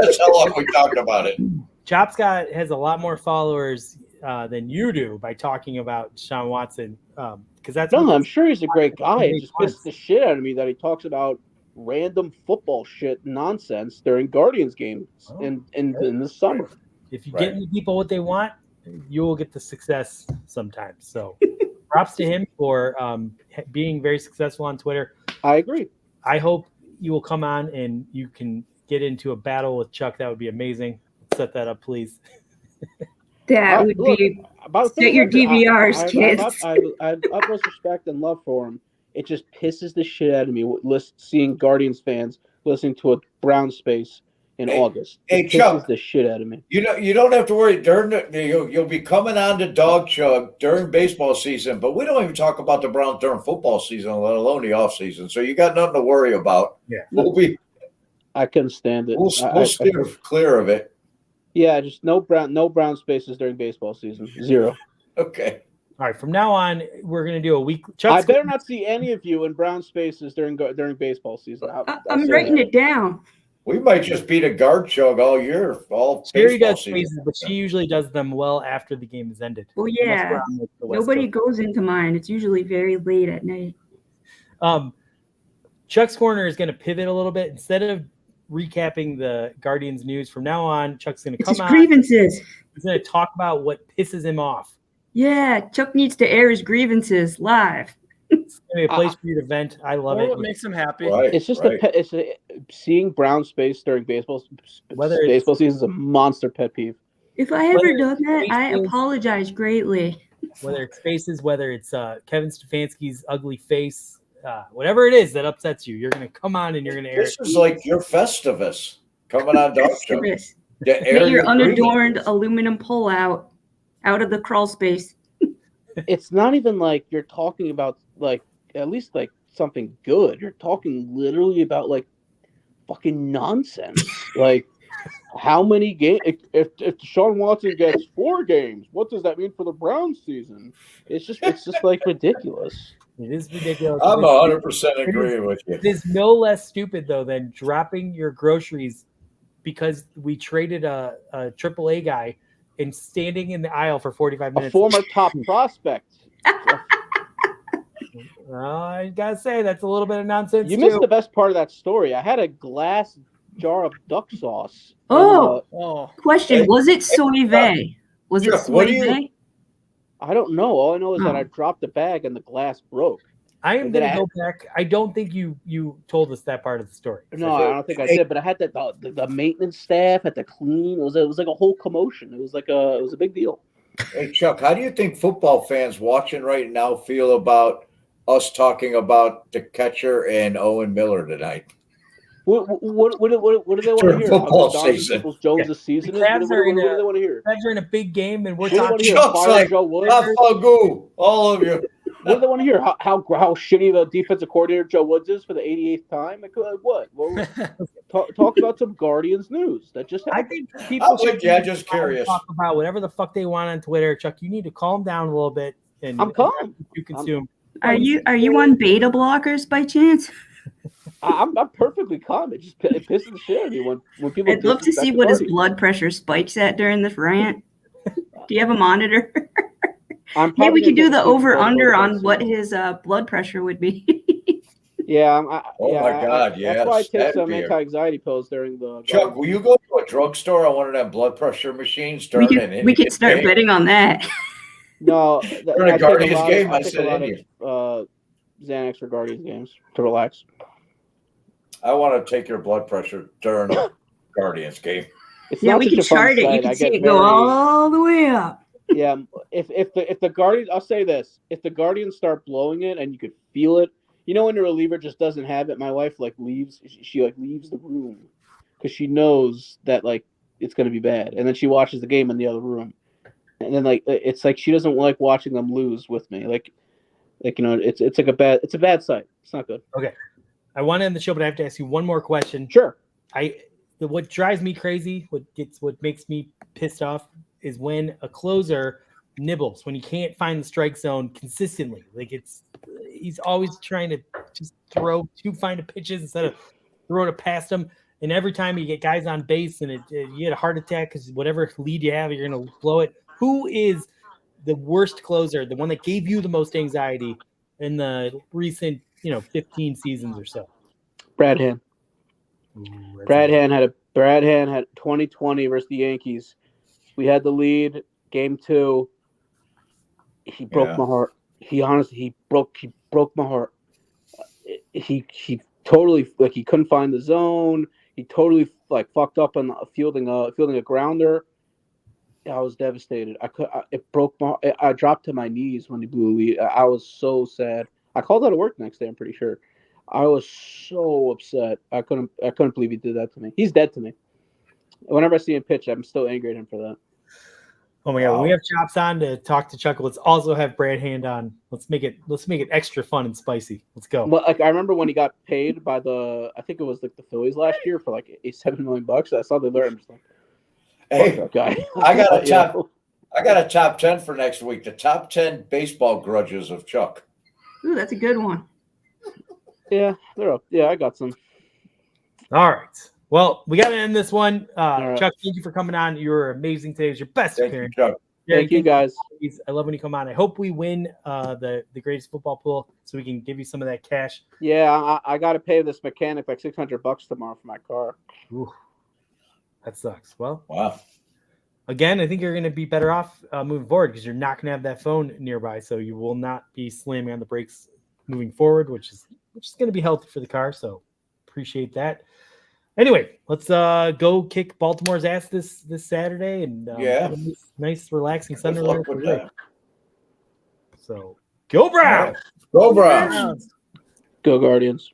That's how long we talked about it. Chop Scott has a lot more followers than you do by talking about Deshaun Watson, because that's No, what I'm sure he's a great guy. It makes just pisses sense. the shit out of me that he talks about random football shit nonsense during Guardians games Oh, in the summer. If you Right. get into people what they want, you will get the success sometimes. So props to him for being very successful on Twitter. I agree. I hope you will come on and you can get into a battle with Chuck. That would be amazing. Set that up, please. That would Look, be about set your DVRs, kids. I have utmost respect and love for him. It just pisses the shit out of me seeing Guardians fans listening to a Brown space in August. It pisses Chuck. the shit out of me. You don't have to worry. You'll be coming on to Dawg Chug during baseball season, but we don't even talk about the Browns during football season, let alone the off season. So you got nothing to worry about. Yeah. I couldn't stand it. We'll steer clear of it. Yeah, just no Brown spaces during baseball season. Zero. Okay. All right. From now on, we're going to do a week. I better not see any of you in Brown spaces during baseball season. I'm writing it down. We might just beat a guard chug all year, all Sherry baseball does season. spaces, but she usually does them well after the game is ended. Well, Unless yeah. we're on the West Nobody Coast. goes into mine. It's usually very late at night. Chuck's Corner is going to pivot a little bit. Instead of recapping the Guardians news, from now on, Chuck's going to It's come his on. grievances. He's going to talk about what pisses him off. Yeah, Chuck needs to air his grievances live. It's going to be a place for you to vent. I love Or it. what makes him happy. Right. It's just right. seeing Brown space during baseball season is a monster pet peeve. If I ever Whether done that, I spaces- apologize greatly. Whether it's faces, whether it's Kevin Stefanski's ugly face, whatever it is that upsets you, you're going to come on and you're going to air This it. is like your Festivus coming on Dawg Chug. Festivus. Yeah, Get your grievances. unadorned aluminum pull out of the crawl space. It's not even like you're talking about like at least like something good. You're talking literally about like fucking nonsense. Like how many games? If Deshaun Watson gets 4 games, what does that mean for the Browns season? It's just like ridiculous. It is ridiculous. I'm 100% agreeing with you. It is no less stupid, though, than dropping your groceries because we traded a AAA guy and standing in the aisle for 45 A minutes. former top prospect. I gotta say that's a little bit of nonsense. You too. missed the best part of that story. I had a glass jar of duck sauce. Oh, Question: Hey, was it soy vey? Was it Chuck, what soy do you- vey? I don't know. All I know is that Oh. I dropped the bag and the glass broke. I am And then gonna I go back. I don't think you told us that part of the story. No, I don't think I did. But I had the maintenance staff had to clean. It was like a whole commotion. It was a big deal. Hey, Chuck, how do you think football fans watching right now feel about us talking about the catcher and Owen Miller tonight? What do they want to During hear? football How Donovan season. Peoples-Jones' season is? The Cavs are in What do they want to hear? Cavs are in a big game, and we're What do they talking. want to hear? Chuck's Fire like, Joe Woods? Fagoo, all of you. What do they want to hear? How shitty the defensive coordinator Joe Woods is for the 88th time? Like what? Well, talk about some Guardians news that just I happened. think people I'm should with you. I'm just curious. talk about whatever the fuck they want on Twitter. Chuck, you need to calm down a little bit. And I'm calm. You consume. Are you on beta blockers by chance? I'm perfectly calm. It pisses the shit out of me when people. I'd love to disrespect see the what his Guardians. blood pressure spikes at during this rant. Do you have a monitor? I'm Maybe we probably could do gonna the take a Super Bowl over/under vote on next what year. his blood pressure would be. Yeah. Oh my God, That's why I yes, take that'd some be a- anti-anxiety pills during the. Chuck, will you go to a drugstore on one of them blood pressure machines we during an could Indian start game? betting on that. No, During a Guardians game, I said Indian. Xanax for Guardians games to relax. I want to take your blood pressure during a Guardians game. It's Yeah, not we such can a fun chart it. You sight. can I see get it go very- all the way up. Yeah, if the Guardians, I'll say this: if the Guardians start blowing it and you could feel it, you know when the reliever just doesn't have it. My wife leaves. She leaves the room because she knows that it's going to be bad, and then she watches the game in the other room, and then it's like she doesn't like watching them lose with me. It's a bad sight. It's not good. Okay. I want to end the show, but I have to ask you one more question. Sure. What drives me crazy, what makes me pissed off, is when a closer nibbles, when he can't find the strike zone consistently. Like he's always trying to just throw 2 final pitches instead of throwing it past him. And every time you get guys on base and you get a heart attack because whatever lead you have, you're going to blow it. Who is the worst closer, the one that gave you the most anxiety in the recent, 15 seasons or so? Brad Hand. Brad Hand had 2020 versus the Yankees. We had the lead, game 2. He broke my heart. He broke my heart. He totally, like, he couldn't find the zone. He totally, like, fucked up on fielding a grounder. I was devastated. I dropped to my knees when he blew a lead. I was so sad. I called out of work the next day, I'm pretty sure. I was so upset. I couldn't believe he did that to me. He's dead to me. Whenever I see him pitch, I'm still angry at him for that. Oh my God, we have Chops on to talk to Chuck. Let's also have Brad Hand on. Let's make it extra fun and spicy. Let's go. But like, I remember when he got paid by I think it was like the Phillies last year for like $7 million. I saw the alert. I'm just like, Hey, that guy. I got a top 10 for next week. The top 10 baseball grudges of Chuck. Ooh, that's a good one. Yeah, they're up. Yeah, I got some. All right. Well, we got to end this one. right. Chuck, thank you for coming on. You were amazing today. It was your best Thank you, appearance. Chuck. Thank you, guys. I love when you come on. I hope we win the greatest football pool so we can give you some of that cash. Yeah, I got to pay this mechanic like $600 tomorrow for my car. Ooh, that sucks. Well, Wow. again, I think you're going to be better off moving forward because you're not going to have that phone nearby, so you will not be slamming on the brakes moving forward, which is going to be healthy for the car. So appreciate that. Anyway, let's go kick Baltimore's ass this Saturday and nice relaxing Sunday. Good luck with that. So go Browns! Go Browns! Go Guardians.